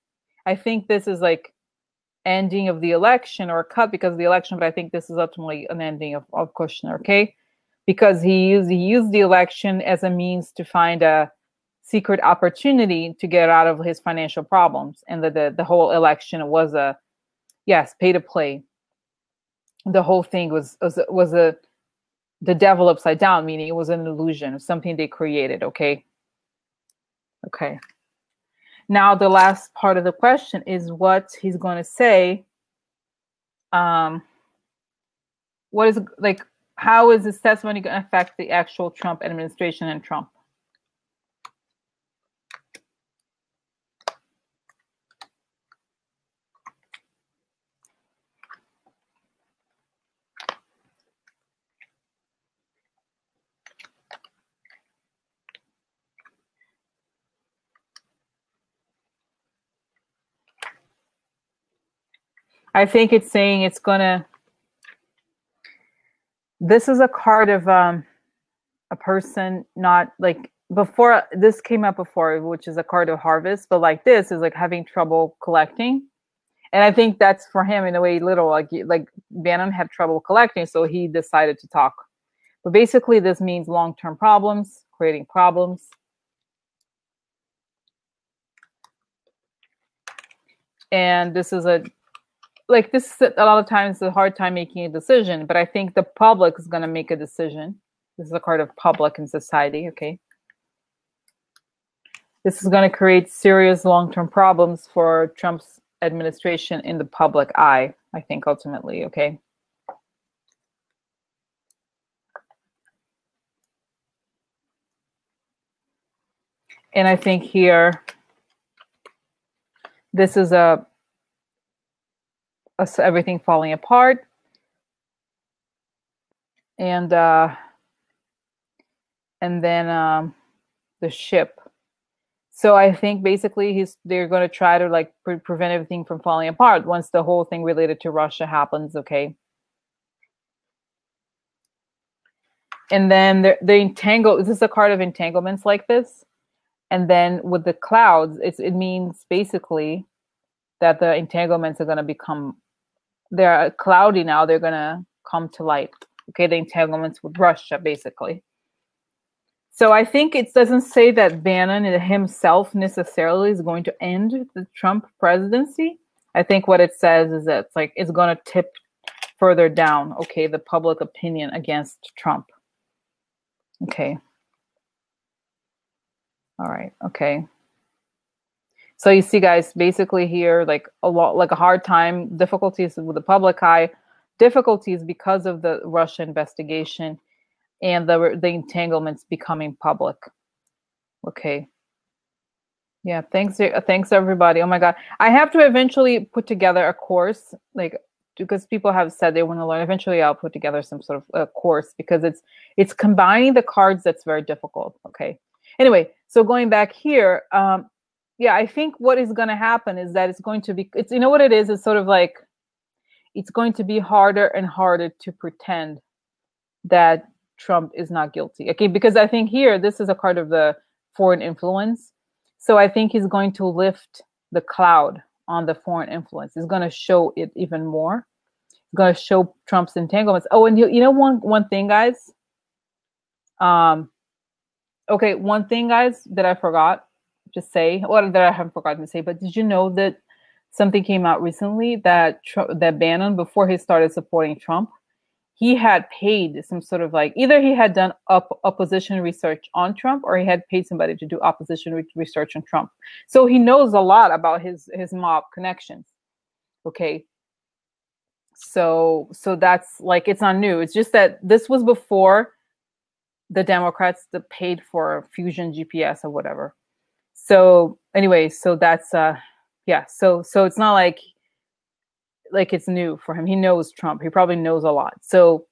I think this is like ending of the election or a cut because of the election, but I think this is ultimately an ending of Kushner, okay? Because he used the election as a means to find a secret opportunity to get out of his financial problems. And the whole election was pay to play. The whole thing was the devil upside down, meaning it was an illusion of something they created, okay? Okay. Now, the last part of the question is what he's going to say. What is like? How is this testimony going to affect the actual Trump administration and Trump? I think it's saying it's gonna. This is a card of a person not like before. This came up before, which is a card of harvest, but like this is like having trouble collecting. And I think that's for him in a way little like Bannon had trouble collecting, so he decided to talk. But basically, this means long-term problems, creating problems. And this is a lot of times a hard time making a decision, but I think the public is going to make a decision. This is a card of public in society, okay? This is going to create serious long-term problems for Trump's administration in the public eye, I think, ultimately, okay? And I think here, this is everything falling apart. And then the ship. So I think basically they're going to try to like prevent everything from falling apart once the whole thing related to Russia happens, okay? And then this is a card of entanglements like this. And then with the clouds, it means basically that the entanglements are going to become, they're cloudy now, they're going to come to light. Okay, the entanglements with Russia, basically. So I think it doesn't say that Bannon himself necessarily is going to end the Trump presidency. I think what it says is that it's going to tip further down, okay, the public opinion against Trump. Okay. All right, okay. So you see, guys, basically here, like a hard time, difficulties with the public eye, difficulties because of the Russia investigation, and the entanglements becoming public. Okay. Yeah, thanks everybody. Oh my God. I have to eventually put together a course, like, because people have said they want to learn. Eventually I'll put together some sort of a course, because it's combining the cards that's very difficult. Okay. Anyway, so going back here, yeah, I think what is going to happen is that it's going to be, you know what it is? It's sort of like, it's going to be harder and harder to pretend that Trump is not guilty. Okay, because I think here, this is a card of the foreign influence. So I think he's going to lift the cloud on the foreign influence. He's going to show it even more. He's going to show Trump's entanglements. Oh, and you know one thing, guys? Okay, one thing, guys, that I forgot to say, or that I haven't forgotten to say, but did you know that something came out recently that that Bannon, before he started supporting Trump, he had paid some sort of like, either he had done opposition research on Trump, or he had paid somebody to do opposition research on Trump. So he knows a lot about his mob connections. Okay. So that's like, it's not new. It's just that this was before the Democrats that paid for Fusion GPS or whatever. So anyway, so that's yeah. So it's not like it's new for him. He knows Trump. He probably knows a lot. So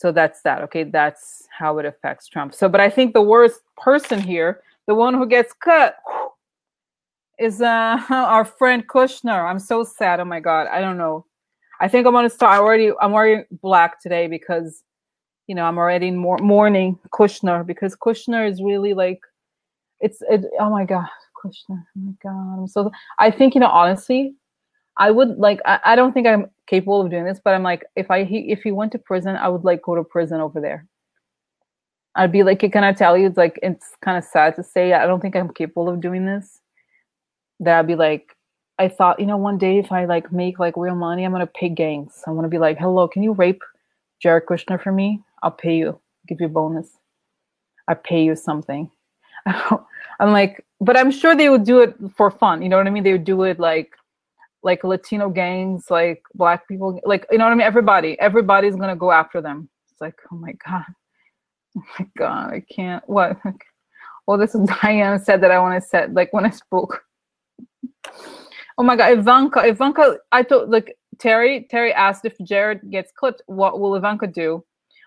that's that. Okay, that's how it affects Trump. So, but I think the worst person here, the one who gets cut, is our friend Kushner. I'm so sad. Oh my God, I don't know. I think I'm gonna start. I'm already black today because, you know, I'm already mourning Kushner, because Kushner is really like, oh my God, Kushner. Oh my God. So I think, you know, honestly, I would like, I don't think I'm capable of doing this, but I'm like, if he went to prison, I would like go to prison over there. I'd be like, can I tell you, it's like, it's kind of sad to say, I don't think I'm capable of doing this. That I'd be like, I thought, you know, one day if I like make like real money, I'm going to pay gangs. I want to be like, hello, can you rape Jared Kushner for me? I'll pay you, give you a bonus. I pay you something. I'm like, but I'm sure they would do it for fun. You know what I mean? They would do it like Latino gangs, like black people, like, you know what I mean? Everybody's going to go after them. It's like, oh my God, I can't, what? Well, this is Diane said that I want to set, like when I spoke. Oh my God, Ivanka, I thought, like, Terry asked if Jared gets clipped, what will Ivanka do?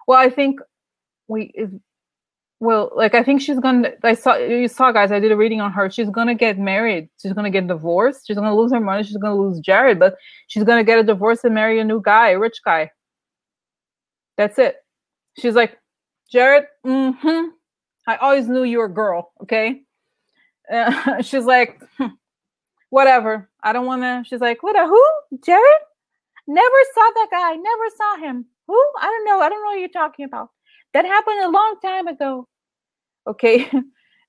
Well, I think we Well, like I think she's gonna. You saw, guys. I did a reading on her. She's gonna get married. She's gonna get divorced. She's gonna lose her money. She's gonna lose Jared, but she's gonna get a divorce and marry a new guy, a rich guy. That's it. She's like, Jared. I always knew you were a girl. Okay. She's like, whatever. I don't want to. She's like, what? Who? Jared? Never saw that guy. Never saw him. Who? I don't know. I don't know what you're talking about. That happened a long time ago. Okay.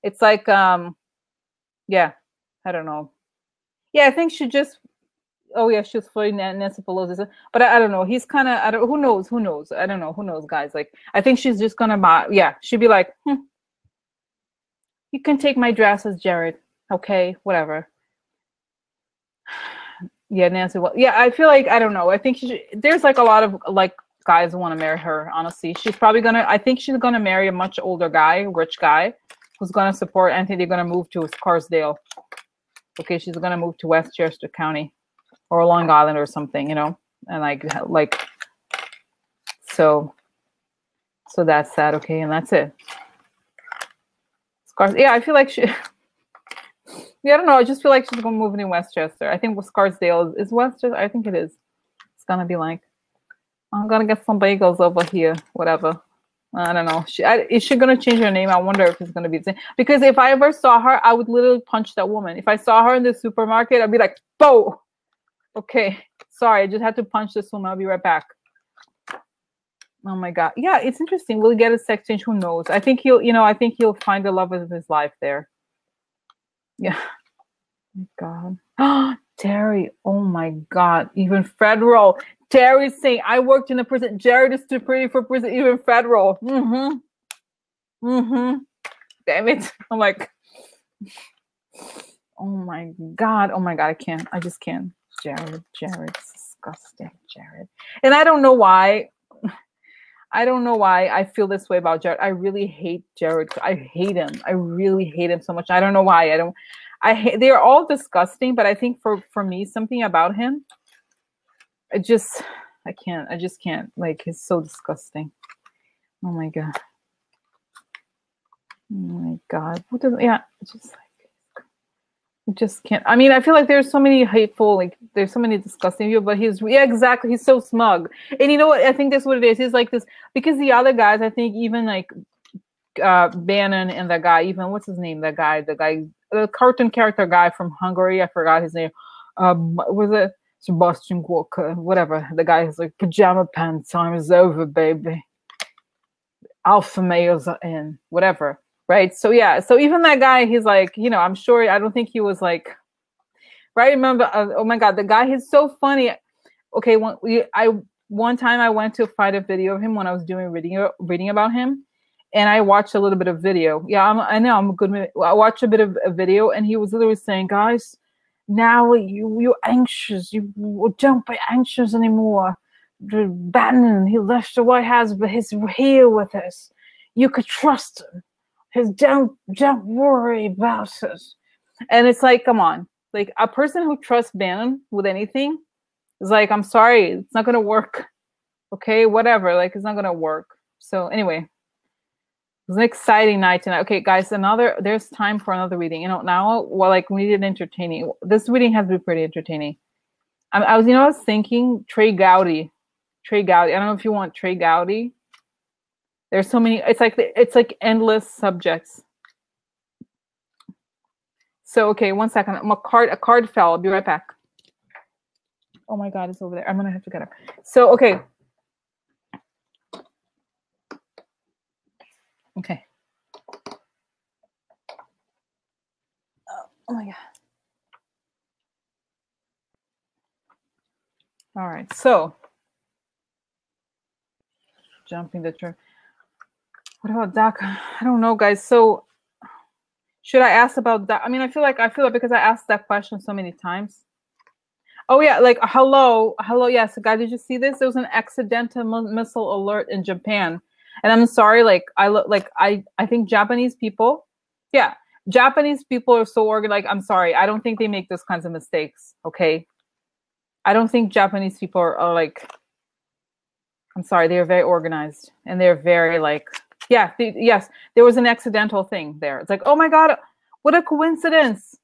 It's like, yeah, I don't know. Yeah, I think she just, oh yeah, she was flirting Nancy Pelosi. But I don't know. He's kind of, who knows? Who knows? I don't know. Who knows, guys? Like, I think she's just going to, yeah, she'd be like, you can take my dresses, Jared. Okay, whatever. Yeah, Nancy. Well, yeah, I feel like, I don't know. I think there's like a lot of like guys who want to marry her, honestly. She's probably going to, I think she's going to marry a much older guy, rich guy, who's going to support, and I think they're going to move to Scarsdale. Okay, she's going to move to Westchester County or Long Island or something, you know? And like, so that's that. Okay, and that's it. Yeah, I feel like she, yeah, I don't know. I just feel like she's going to move in Westchester. I think Scarsdale is Westchester. I think it is. It's going to be like, I'm going to get some bagels over here, whatever. I don't know. Is she going to change her name? I wonder if it's going to be the same. Because if I ever saw her, I would literally punch that woman. If I saw her in the supermarket, I'd be like, "Bo, okay, sorry, I just had to punch this woman. I'll be right back." Oh my God. Yeah, it's interesting. Will he get a sex change? Who knows? I think I think he'll find the love of his life there. Yeah. Oh my God. Terry. Oh my God. Even federal. Terry's saying, I worked in a prison. Jared is too pretty for prison, even federal. Damn it. I'm like, oh my God. Oh my God. I can't. I just can't. Jared's disgusting. Jared. And I don't know why. I feel this way about Jared. I really hate Jared. I hate him. I really hate him so much. I don't know why. They're all disgusting, but I think for me, something about him, I just can't. Like, he's so disgusting. Oh my God. Oh my God. Just can't. I mean, I feel like there's so many hateful, like there's so many disgusting people, but exactly. He's so smug. And you know what? I think that's what it is. He's like this, because the other guys, I think even like Bannon and the guy, even what's his name? The cartoon character guy from Hungary. I forgot his name. Was it Sebastian Walker? Whatever. The guy is like, pajama pants time is over, baby. Alpha males are in. Whatever. Right. So yeah. So even that guy, he's like, I'm sure. I don't think he was like. Right. Remember? Oh my God, the guy. He's so funny. Okay. One time I went to find a video of him when I was doing reading about him, and I watched a little bit of video. Yeah, I know I'm a good. I watched a bit of a video, and he was literally saying, "Guys, now you're anxious. You don't be anxious anymore. Bannon, he left the White House, but he's here with us. You could trust him. Don't worry about it." And it's like, come on, like a person who trusts Bannon with anything is like, I'm sorry, it's not gonna work. Okay, whatever, like it's not gonna work. So anyway, it was an exciting night tonight. Okay, guys, there's time for another reading. Now, like we need an entertaining. This reading has been pretty entertaining. I was thinking Trey Gowdy. I don't know if you want Trey Gowdy. There's so many. It's like endless subjects. So okay, 1 second. A card fell. I'll be right back. Oh my God, it's over there. I'm gonna have to get up. So okay. Okay. Oh my God. All right. So jumping the turn. What about DACA? I don't know, guys. So should I ask about that? I mean, I feel like because I asked that question so many times. Oh yeah, like hello. Yes, guys, did you see this? There was an accidental missile alert in Japan, and I'm sorry. I think Japanese people, yeah, Japanese people are so organized. Like, I'm sorry, I don't think they make those kinds of mistakes. Okay, I don't think Japanese people are like. I'm sorry, they're very organized and they're very like Yeah, yes, there was an accidental thing there. It's like, oh my God, what a coincidence.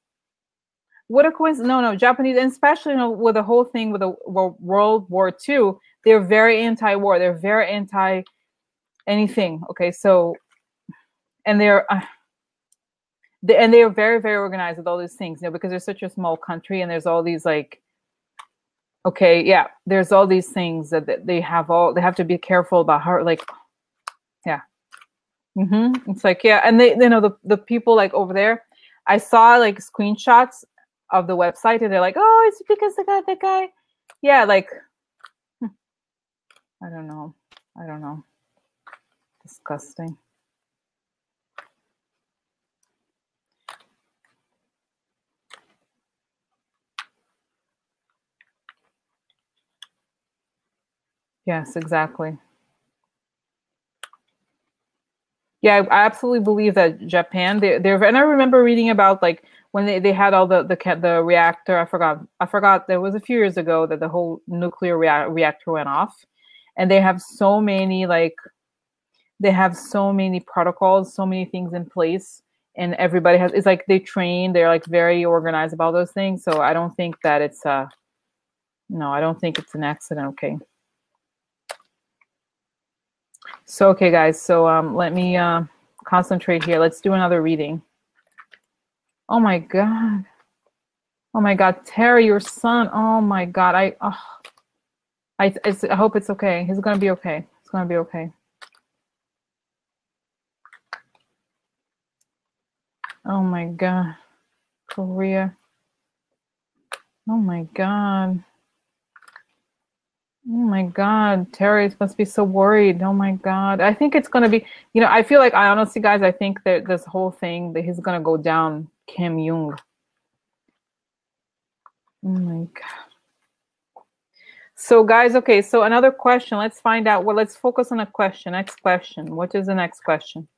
What a coincidence. No, no, Japanese, and especially, you know, with the whole thing with the World War II, they're very anti-war. They're very anti anything. Okay, so, and and they are very, very organized with all these things, you know, because they're such a small country and there's all these like, okay, yeah, there's all these things that they have to be careful about how, like, yeah. It's like, yeah, and they, you know, the people like over there, I saw like screenshots of the website, and they're like, oh, it's because the guy, yeah, like, I don't know, disgusting. Yes, exactly. Yeah, I absolutely believe that Japan, they're, and I remember reading about like when they had all the reactor. I forgot. There was a few years ago that the whole nuclear reactor went off, and they have so many protocols, so many things in place, and everybody has. It's like they train. They're like very organized about those things. So I don't think that it's no, I don't think it's an accident. Okay. So okay, guys. So let me concentrate here. Let's do another reading. Oh my God. Oh my God, Terry, your son. Oh my God, I hope it's okay. He's gonna be okay. It's gonna be okay. Oh my God, Korea. Oh my God. Oh my God, Terry must be so worried. Oh my God, I think it's gonna be. You know, I feel like I honestly, guys, I think that this whole thing that he's gonna go down, Kim Jong. Oh my God. So guys, okay. So another question. Let's find out. Well, let's focus on a question. Next question. What is the next question?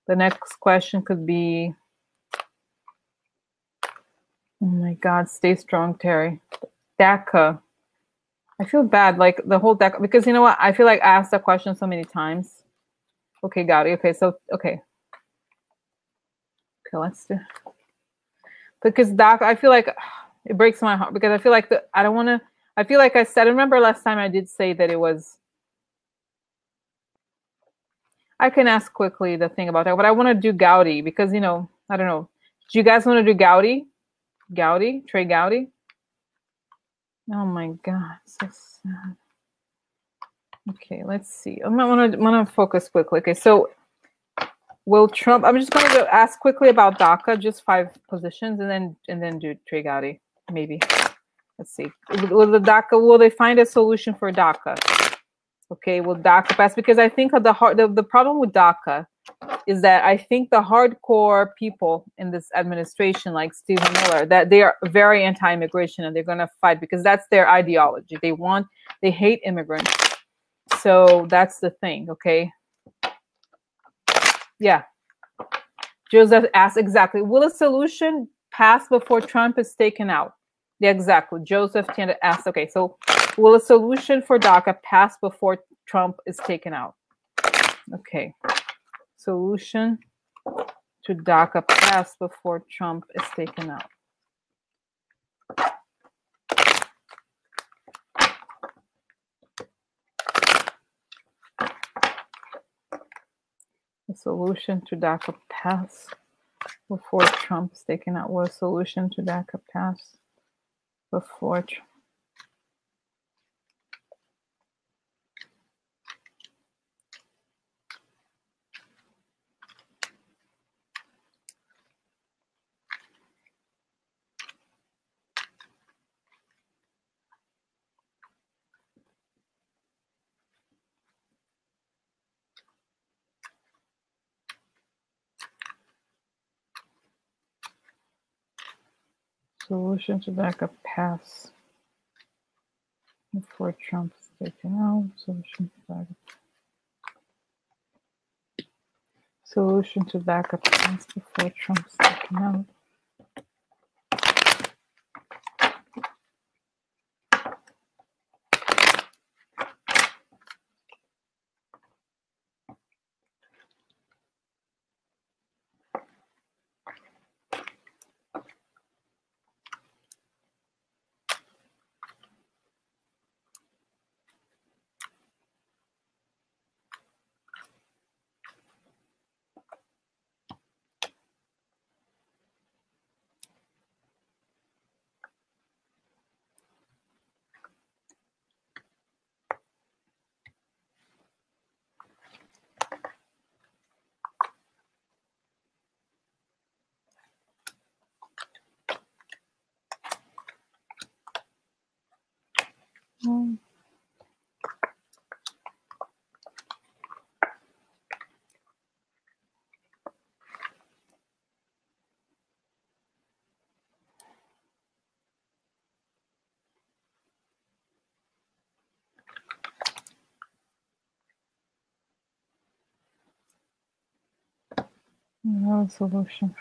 The next question could be. Oh my God, stay strong, Terry. DACA. I feel bad, like the whole DACA, because you know what? I feel like I asked that question so many times. Okay, got it. Okay, so, okay. Okay, let's do. Because DACA, I feel like it breaks my heart because I feel like I don't want to. I feel like I said, I remember last time I did say that it was. I can ask quickly the thing about that, but I want to do Gaudi because, you know, I don't know. Do you guys want to do Gaudi? Gaudi? Trey Gaudi? Oh my God, so sad. Okay, let's see. I'm gonna focus quickly. Okay, so will Trump? I'm just going to ask quickly about DACA, just 5 positions, and then do Trey Gowdy, maybe. Let's see. Will the DACA? Will they find a solution for DACA? Okay, will DACA pass? Because I think the problem with DACA is that I think the hardcore people in this administration, like Stephen Miller, that they are very anti-immigration and they're going to fight because that's their ideology. They hate immigrants. So that's the thing. Okay. Yeah. Joseph asked exactly, will a solution pass before Trump is taken out? Yeah, exactly. Joseph asked, okay, so will a solution for DACA pass before Trump is taken out? Okay. Solution to DACA pass before Trump is taken out. The solution to DACA pass before Trump is taken out. Will a solution to DACA pass before Trump? Solution to DACA pass before Trump is taken out. Solution to DACA. Solution to DACA pass before Trump is taken out. No solution.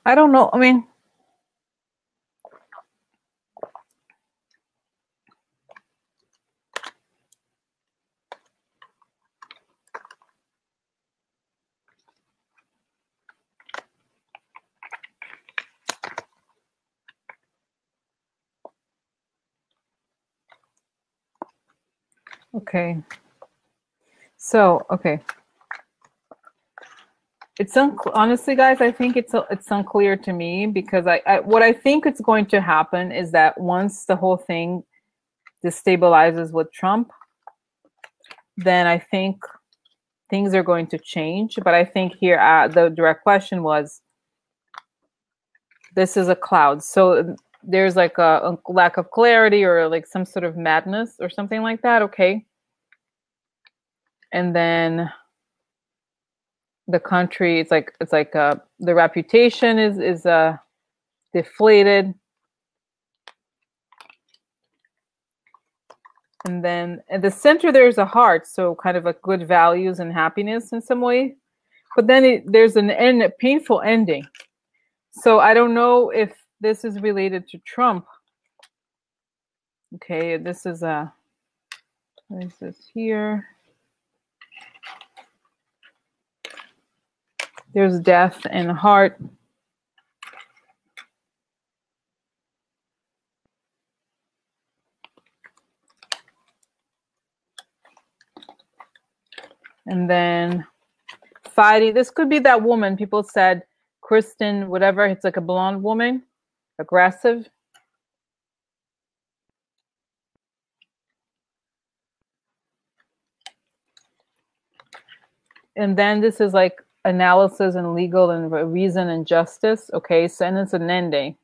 I don't know. I mean, okay. So, okay. It's honestly, guys, I think it's unclear to me because what I think is going to happen is that once the whole thing destabilizes with Trump, then I think things are going to change. But I think here the direct question was, this is a cloud, so there's like a lack of clarity or like some sort of madness or something like that. Okay, and then the country, it's like the reputation is deflated. And then at the center, there's a heart, so kind of like good values and happiness in some way. But then there's a painful ending. So I don't know if this is related to Trump. Okay, this is what is this here? There's death and heart. And then fighting. This could be that woman. People said Kristen, whatever. It's like a blonde woman, aggressive. And then this is like analysis and legal and reason and justice. Okay, so and it's an ending.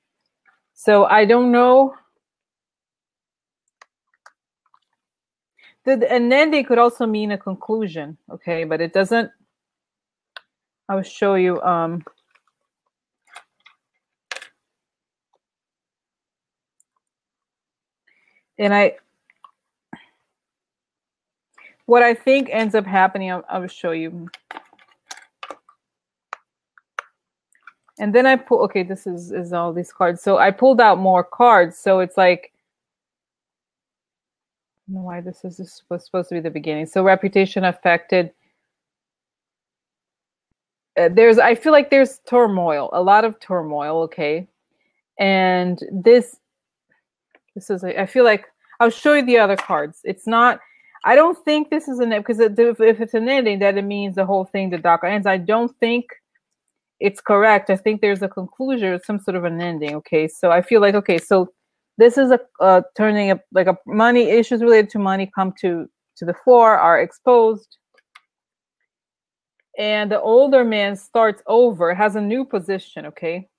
So I don't know. An ending could also mean a conclusion. Okay, but it doesn't. I will show you. And what I think ends up happening, I will show you. And then I pull, okay, this is all these cards. So I pulled out more cards. So it's like, I don't know why this was supposed to be the beginning. So reputation affected. I feel like there's turmoil, a lot of turmoil, okay? And this is, I feel like, I'll show you the other cards. It's not, I don't think this is because if it's an ending, that it means the whole thing, the DACA ends. I don't think it's correct. I think there's a conclusion, some sort of an ending. Okay, so I feel like, okay, so this is a turning up, like a money issues related to money come to the fore, are exposed, and the older man starts over, has a new position. Okay,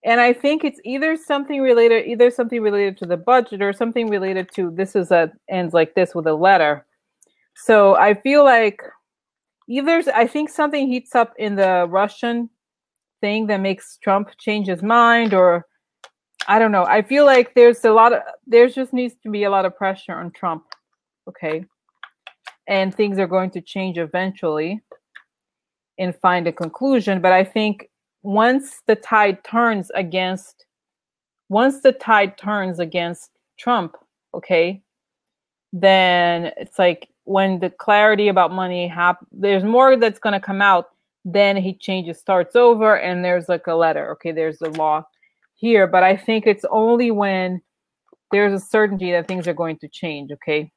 and I think it's either something related to the budget or something related to this is ends like this with a letter. So I feel like I think something heats up in the Russian thing that makes Trump change his mind, or I don't know. I feel like there just needs to be a lot of pressure on Trump. Okay. And things are going to change eventually and find a conclusion. But I think once the tide turns against Trump, okay, then it's like when the clarity about money there's more that's going to come out, then he starts over, and there's like a letter. Okay, there's the law here, but I think it's only when there's a certainty that things are going to change. Okay,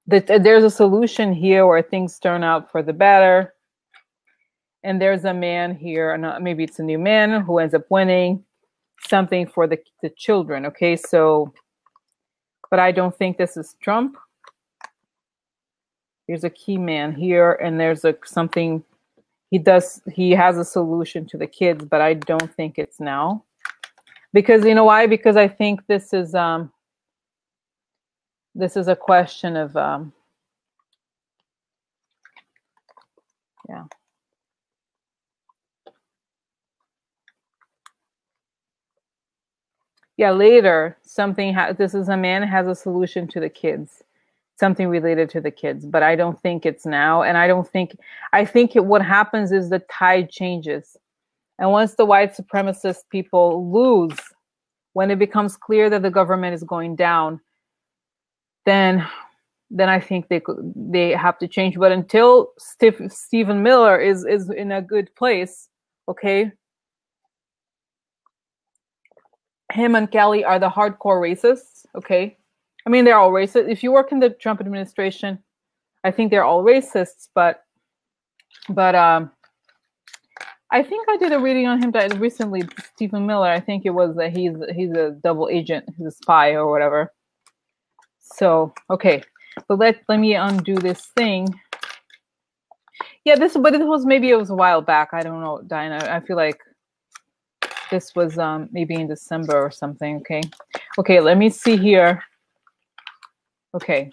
that there's a solution here where things turn out for the better, and there's a man here, maybe it's a new man who ends up winning something for the children. Okay, so, but I don't think this is Trump. There's a key man here, and there's something he has a solution to the kids, but I don't think it's now. Because you know why? Because I think this is a question of Yeah. Yeah, later, this is a man has a solution to the kids, something related to the kids, but I don't think it's now. And I think what happens is the tide changes. And once the white supremacist people lose, when it becomes clear that the government is going down, then I think they have to change. But until Stephen Miller is in a good place, okay, him and Kelly are the hardcore racists, okay? I mean, they're all racist. If you work in the Trump administration, I think they're all racists, but I think I did a reading on him that recently, Stephen Miller. I think it was that he's a double agent, he's a spy or whatever. So, okay. But let me undo this thing. Yeah, this was maybe it was a while back. I don't know, Diana. I feel like this was maybe in December or something. Okay. Okay, let me see here. Okay.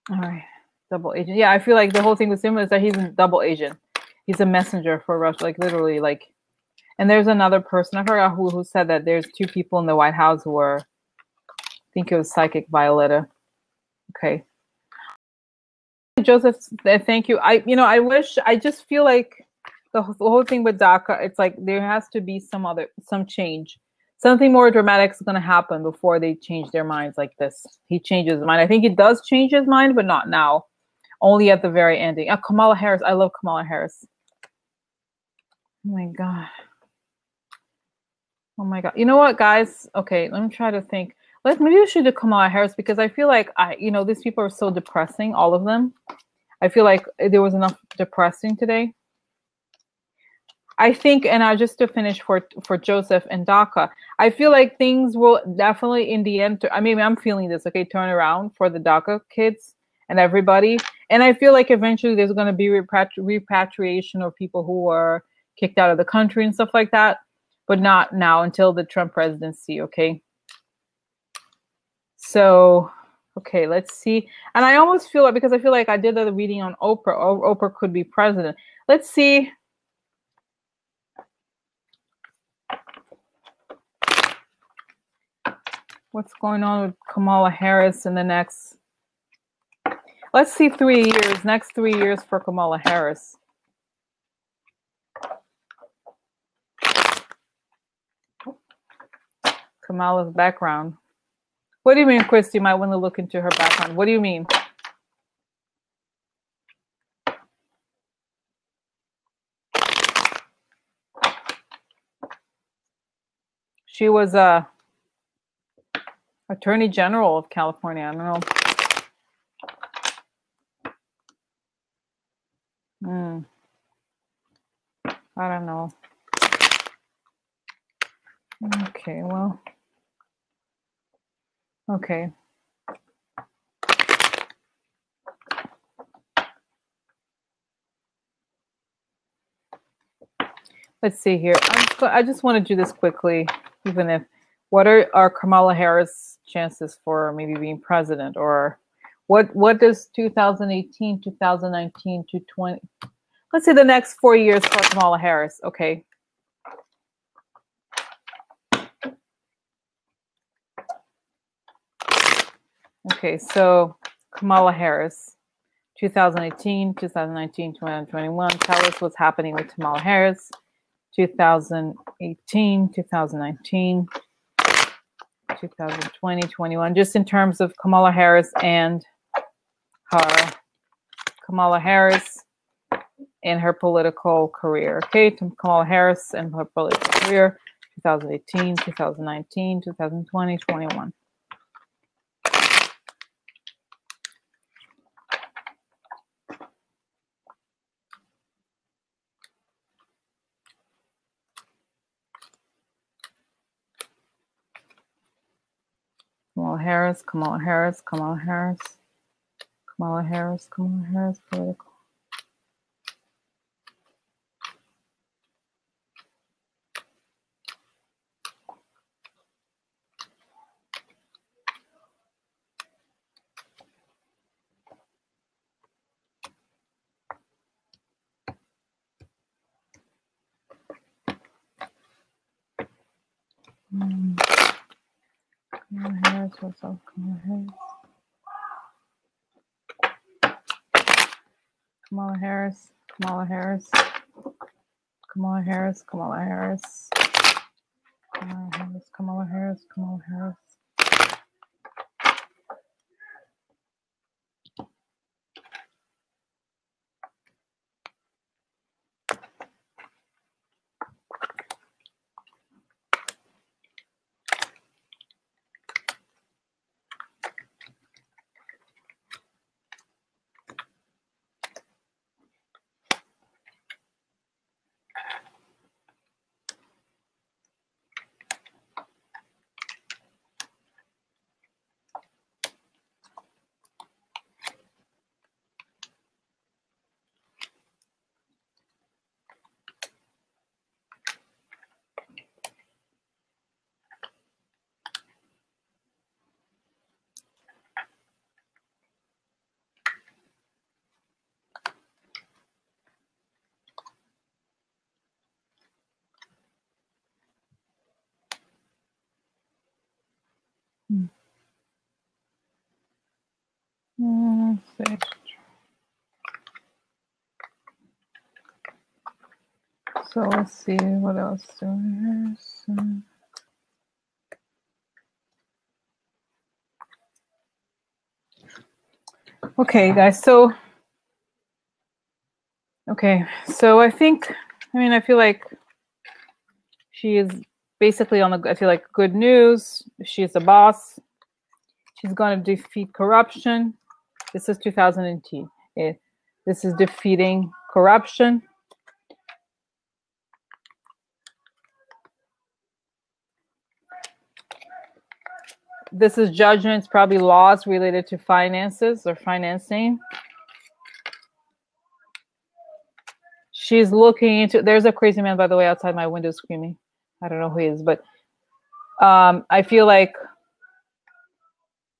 All right. Double agent. Yeah, I feel like the whole thing with him is that he's a double agent. He's a messenger for Russia, like literally, like. And there's another person, I forgot who said that there's two people in the White House who were, I think it was Psychic Violetta. Okay. Joseph, thank you. I just feel like the whole thing with DACA, it's like there has to be some change. Something more dramatic is going to happen before they change their minds like this. He changes his mind. I think he does change his mind, but not now. Only at the very ending. Kamala Harris. I love Kamala Harris. Oh my God. Oh my God. You know what, guys? Okay, let me try to think. Maybe we should do Kamala Harris because I feel like these people are so depressing, all of them. I feel like there was enough depressing today. I think, and just to finish for Joseph and DACA, I feel like things will definitely in the end, I'm feeling this, okay, turn around for the DACA kids and everybody. And I feel like eventually there's going to be repatriation of people who were kicked out of the country and stuff like that, but not now until the Trump presidency, okay? So, okay, let's see. And I almost feel like, because I feel like I did the reading on Oprah, Oprah could be president. Let's see. What's going on with Kamala Harris in the next, let's see, 3 years, next 3 years for Kamala Harris. Kamala's background. What do you mean, Chris? You might want to look into her background. What do you mean? She was Attorney General of California. I don't know. I don't know. Okay, well. Okay. Let's see here. I just want to do this quickly, even if, what are Kamala Harris' chances for maybe being president, or what does 2018, 2019 to 20, let's say the next 4 years for Kamala Harris, okay? Okay, so Kamala Harris, 2018, 2019, 2021. Tell us what's happening with Kamala Harris, 2018, 2019, 2020, 21. Just in terms of Kamala Harris and her, Kamala Harris and her political career. Okay, Kamala Harris and her political career, 2018, 2019, 2020, 21. Kamala Harris, Kamala Harris, Kamala Harris, Kamala Harris, Kamala Harris, political. Harris, what's up? Kamala Harris. Kamala Harris, Kamala Harris, Kamala Harris, Kamala Harris, Kamala Harris, Kamala Harris, Kamala Harris. So let's see what else do we have. Okay, guys. So I think, I feel like she is basically on the. I feel like good news. She's the boss. She's going to defeat corruption. This is 2010. This is defeating corruption. This is judgments, probably laws related to finances or financing. She's looking into, there's a crazy man, by the way, outside my window screaming. I don't know who he is, but I feel like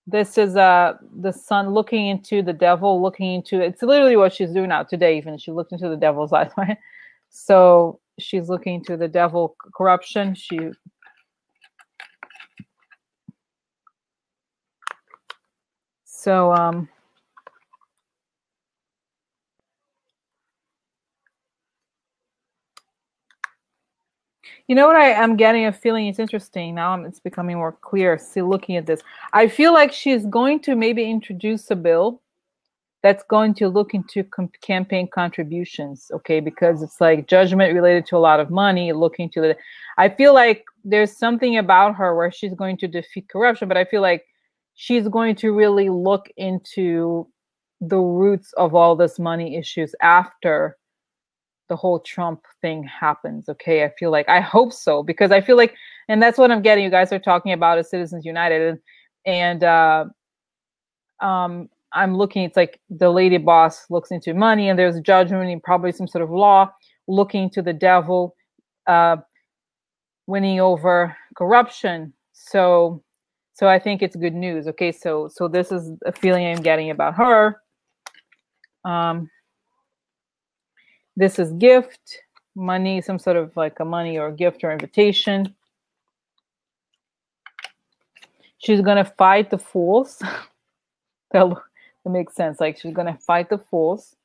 this is the son looking into the devil, looking into, it's literally what she's doing now today, even. She looked into the devil's eyes, right? So she's looking into the devil corruption. You know what I'm getting a feeling, it's interesting. Now it's becoming more clear. See, looking at this, I feel like she's going to maybe introduce a bill that's going to look into campaign contributions, okay? Because it's like judgment related to a lot of money, looking to the, I feel like there's something about her where she's going to defeat corruption, but I feel like she's going to really look into the roots of all this money issues after the whole Trump thing happens, okay? I feel like, I hope so, because I feel like, and that's what I'm getting, you guys are talking about as Citizens United, and I'm looking, it's like the lady boss looks into money and there's a judgment and probably some sort of law looking to the devil, winning over corruption. So I think it's good news. Okay, so this is a feeling I'm getting about her. This is gift, money, some sort of like a money or gift or invitation. She's gonna fight the fools. That makes sense. Like she's gonna fight the fools.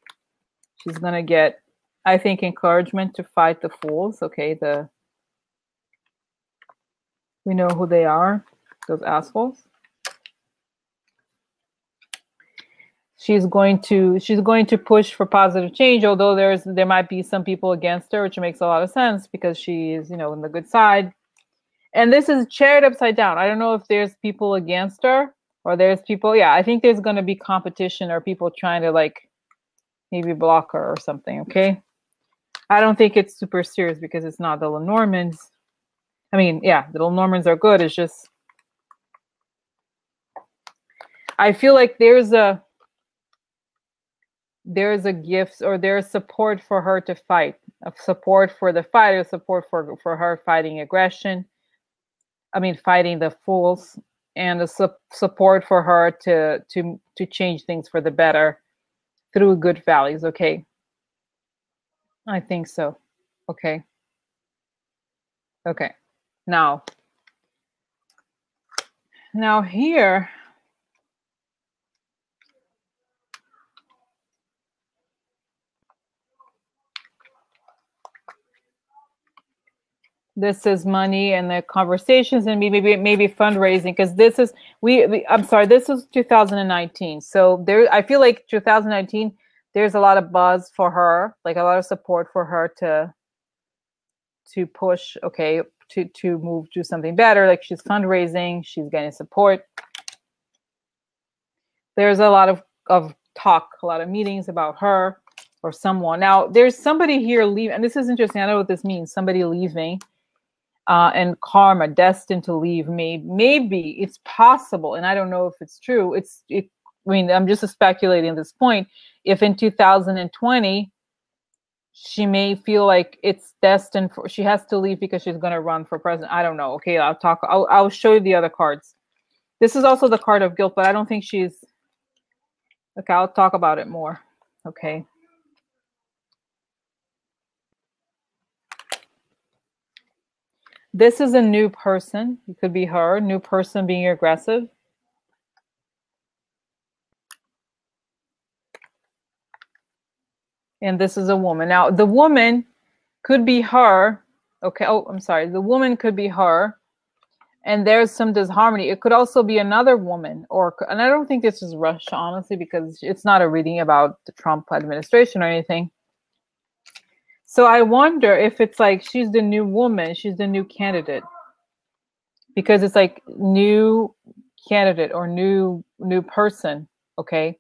She's gonna get, I think, encouragement to fight the fools. Okay, we know who they are, those assholes. She's going to push for positive change, although there might be some people against her, which makes a lot of sense because she is, on the good side. And this is chaired upside down. I don't know if there's people against her or there's people. Yeah, I think there's going to be competition or people trying to like maybe block her or something. Okay. I don't think it's super serious because it's not the little Normans. I mean, yeah, the little Normans are good. It's just, I feel like there's a gift or there's support for her to fight, of support for the fighter, support for her fighting aggression. I mean, fighting the fools, and the support for her to change things for the better through good values. Okay, I think so. Okay. Now, Now here, this is money and the conversations and maybe fundraising, because this is I'm sorry, this is 2019. So there, I feel like 2019, there's a lot of buzz for her, like a lot of support for her to push, okay, to move to something better. Like she's fundraising, she's getting support. There's a lot of talk, a lot of meetings about her or someone. Now there's somebody here leaving, and this is interesting. I don't know what this means. Somebody leaving. And karma, destined to leave. Maybe it's possible, and I don't know if it's true. I mean, I'm just speculating at this point. If in 2020 she may feel like it's destined for, she has to leave because she's going to run for president. I don't know. Okay, I'll show you the other cards. This is also the card of guilt, but I don't think she's. Okay, I'll talk about it more. Okay. This is a new person. It could be her, new person being aggressive. And this is a woman. Now, the woman could be her. Okay. Oh, I'm sorry. The woman could be her. And there's some disharmony. It could also be another woman. And I don't think this is Russia, honestly, because it's not a reading about the Trump administration or anything. So I wonder if it's like she's the new woman. She's the new candidate. Because it's like new candidate or new person. Okay.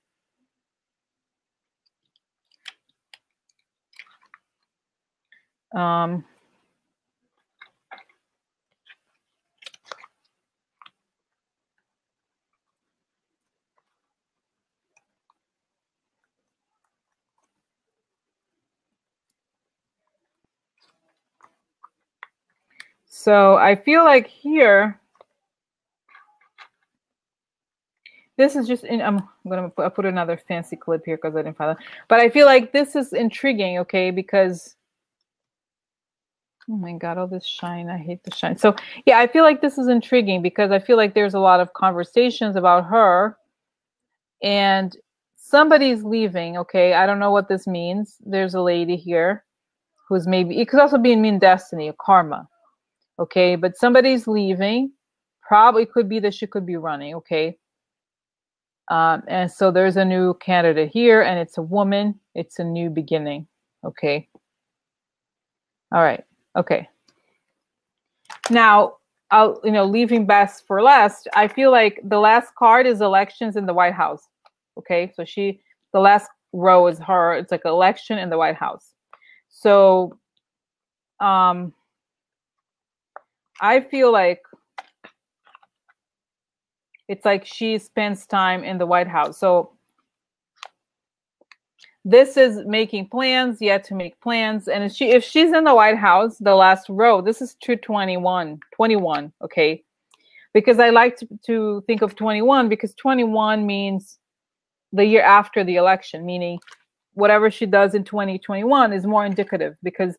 So I feel like here, this is just, I'm going to put another fancy clip here because I didn't find that. But I feel like this is intriguing, okay, because, oh my God, all this shine. I hate the shine. So yeah, I feel like this is intriguing because I feel like there's a lot of conversations about her and somebody's leaving, okay? I don't know what this means. There's a lady here who's maybe, it could also mean destiny, or karma, okay? But somebody's leaving. Probably could be that she could be running, okay? And so there's a new candidate here, and it's a woman. It's a new beginning. Okay. All right. Okay. Now, leaving best for last, I feel like the last card is elections in the White House. Okay. So the last row is her. It's like election in the White House. So, I feel like it's like she spends time in the White House. So this is making plans, yet to make plans. And if she's in the White House, the last row, this is 21, okay? Because I like to think of 21 because 21 means the year after the election, meaning whatever she does in 2021 is more indicative because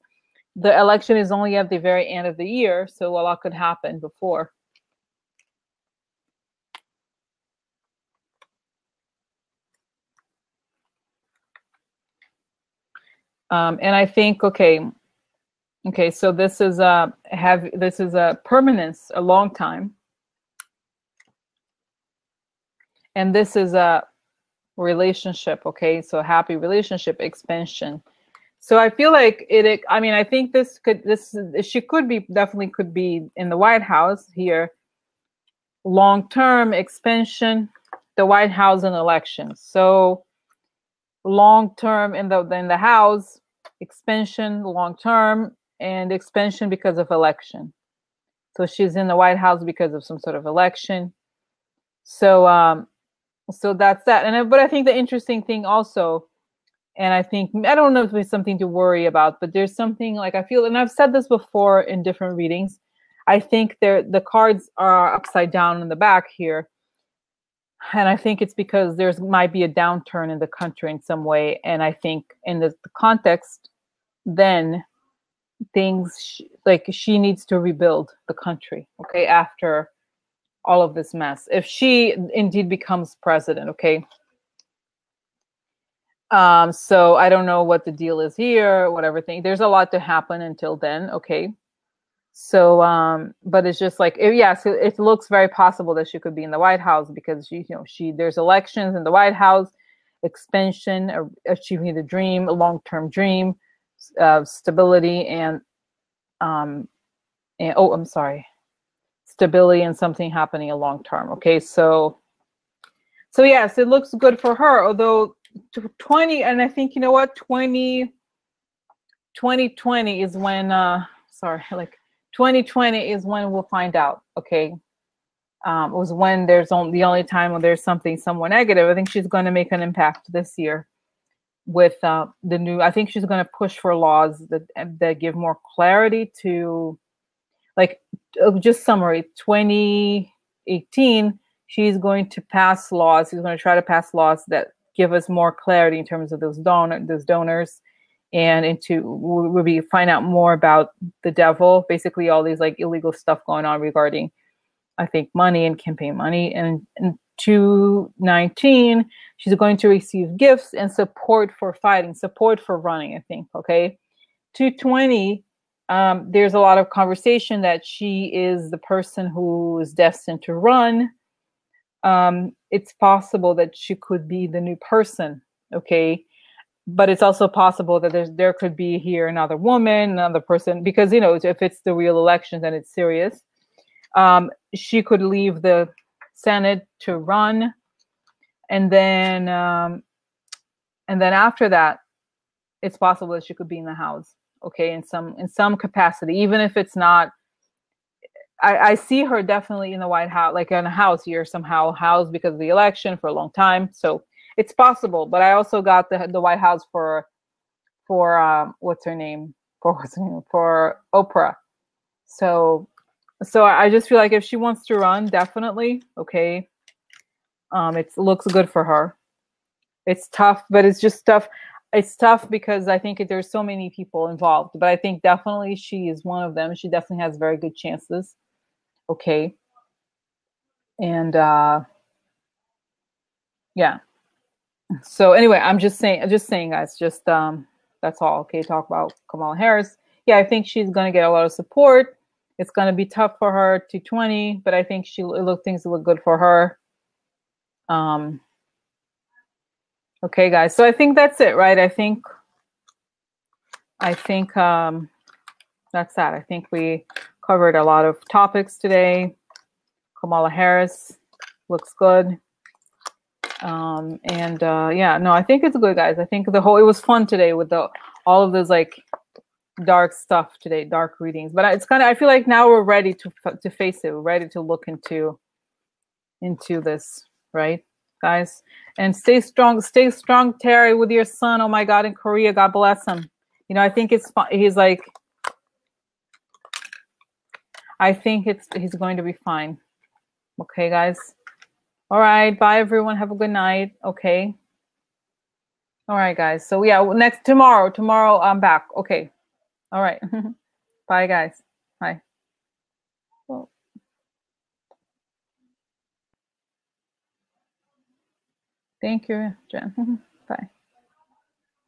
the election is only at the very end of the year. So a lot could happen before. And I think, okay, so this is a permanence, a long time, and this is a relationship. Okay, so happy relationship, expansion. So I feel like it. I mean, I think she definitely could be in the White House here. Long term expansion, the White House and elections. So long term in the House, expansion, long term, and expansion because of election. So she's in the White House because of some sort of election. So so that's that. But I think the interesting thing also, and I don't know if there's something to worry about, but there's something like I feel, and I've said this before in different readings, I think the cards are upside down in the back here. And I think it's because might be a downturn in the country in some way. And I think in the context, then things like she needs to rebuild the country, okay, after all of this mess if she indeed becomes president. Okay. So I don't know what the deal is here, whatever thing. There's a lot to happen until then. Okay. So, but it's just like, yeah, so it looks very possible that she could be in the White House because there's elections in the White House, expansion, achieving the dream, a long-term dream, stability I'm sorry, stability and something happening a long term. Okay. So yes, it looks good for her, although 20, and I think, you know what, 2020 is when, like 2020 is when we'll find out. Okay. It was when the only time when there's something somewhat negative. I think she's going to make an impact this year with the new, I think she's going to push for laws that give more clarity to, like, just summary, 2018, she's going to pass laws. She's going to try to pass laws that give us more clarity in terms of those donors, and we'll be find out more about the devil, basically all these like illegal stuff going on regarding, I think, money and campaign money. And in 2019, she's going to receive gifts and support for fighting, support for running, I think. Okay. 220, there's a lot of conversation that she is the person who is destined to run. It's possible that she could be the new person. Okay. But it's also possible that there could be here another woman, another person, because, if it's the real election, then it's serious. She could leave the Senate to run. And then after that, it's possible that she could be in the House. Okay. In some capacity, even if it's not, I see her definitely in the White House, like in a House here, somehow housed because of the election for a long time. So it's possible, but I also got the White House for what's her name? For Oprah. So I just feel like if she wants to run, definitely. Okay. It looks good for her. It's tough, but it's just tough. It's tough because I think there's so many people involved, but I think definitely she is one of them. She definitely has very good chances. Okay. And yeah. So anyway, I'm just saying, guys, just that's all. Okay, talk about Kamala Harris. Yeah, I think she's gonna get a lot of support. It's gonna be tough for her to 20, but I think things look good for her. Okay, guys. So I think that's it, right? I think that's that. I think we covered a lot of topics today. Kamala Harris looks good. Yeah, no, I think it's good, guys. I think it was fun today with all of those like dark stuff today, dark readings. But I feel like now we're ready to face it. We're ready to look into this, right, guys? And stay strong, Terry, with your son. Oh my God, in Korea, God bless him. I think it's fun. He's like, I think he's going to be fine. Okay, guys. All right. Bye, everyone. Have a good night. Okay. All right, guys. So yeah, tomorrow I'm back. Okay. All right. Bye, guys. Bye. Well, thank you, Jen. Bye.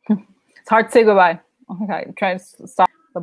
It's hard to say goodbye. Okay. Try to stop the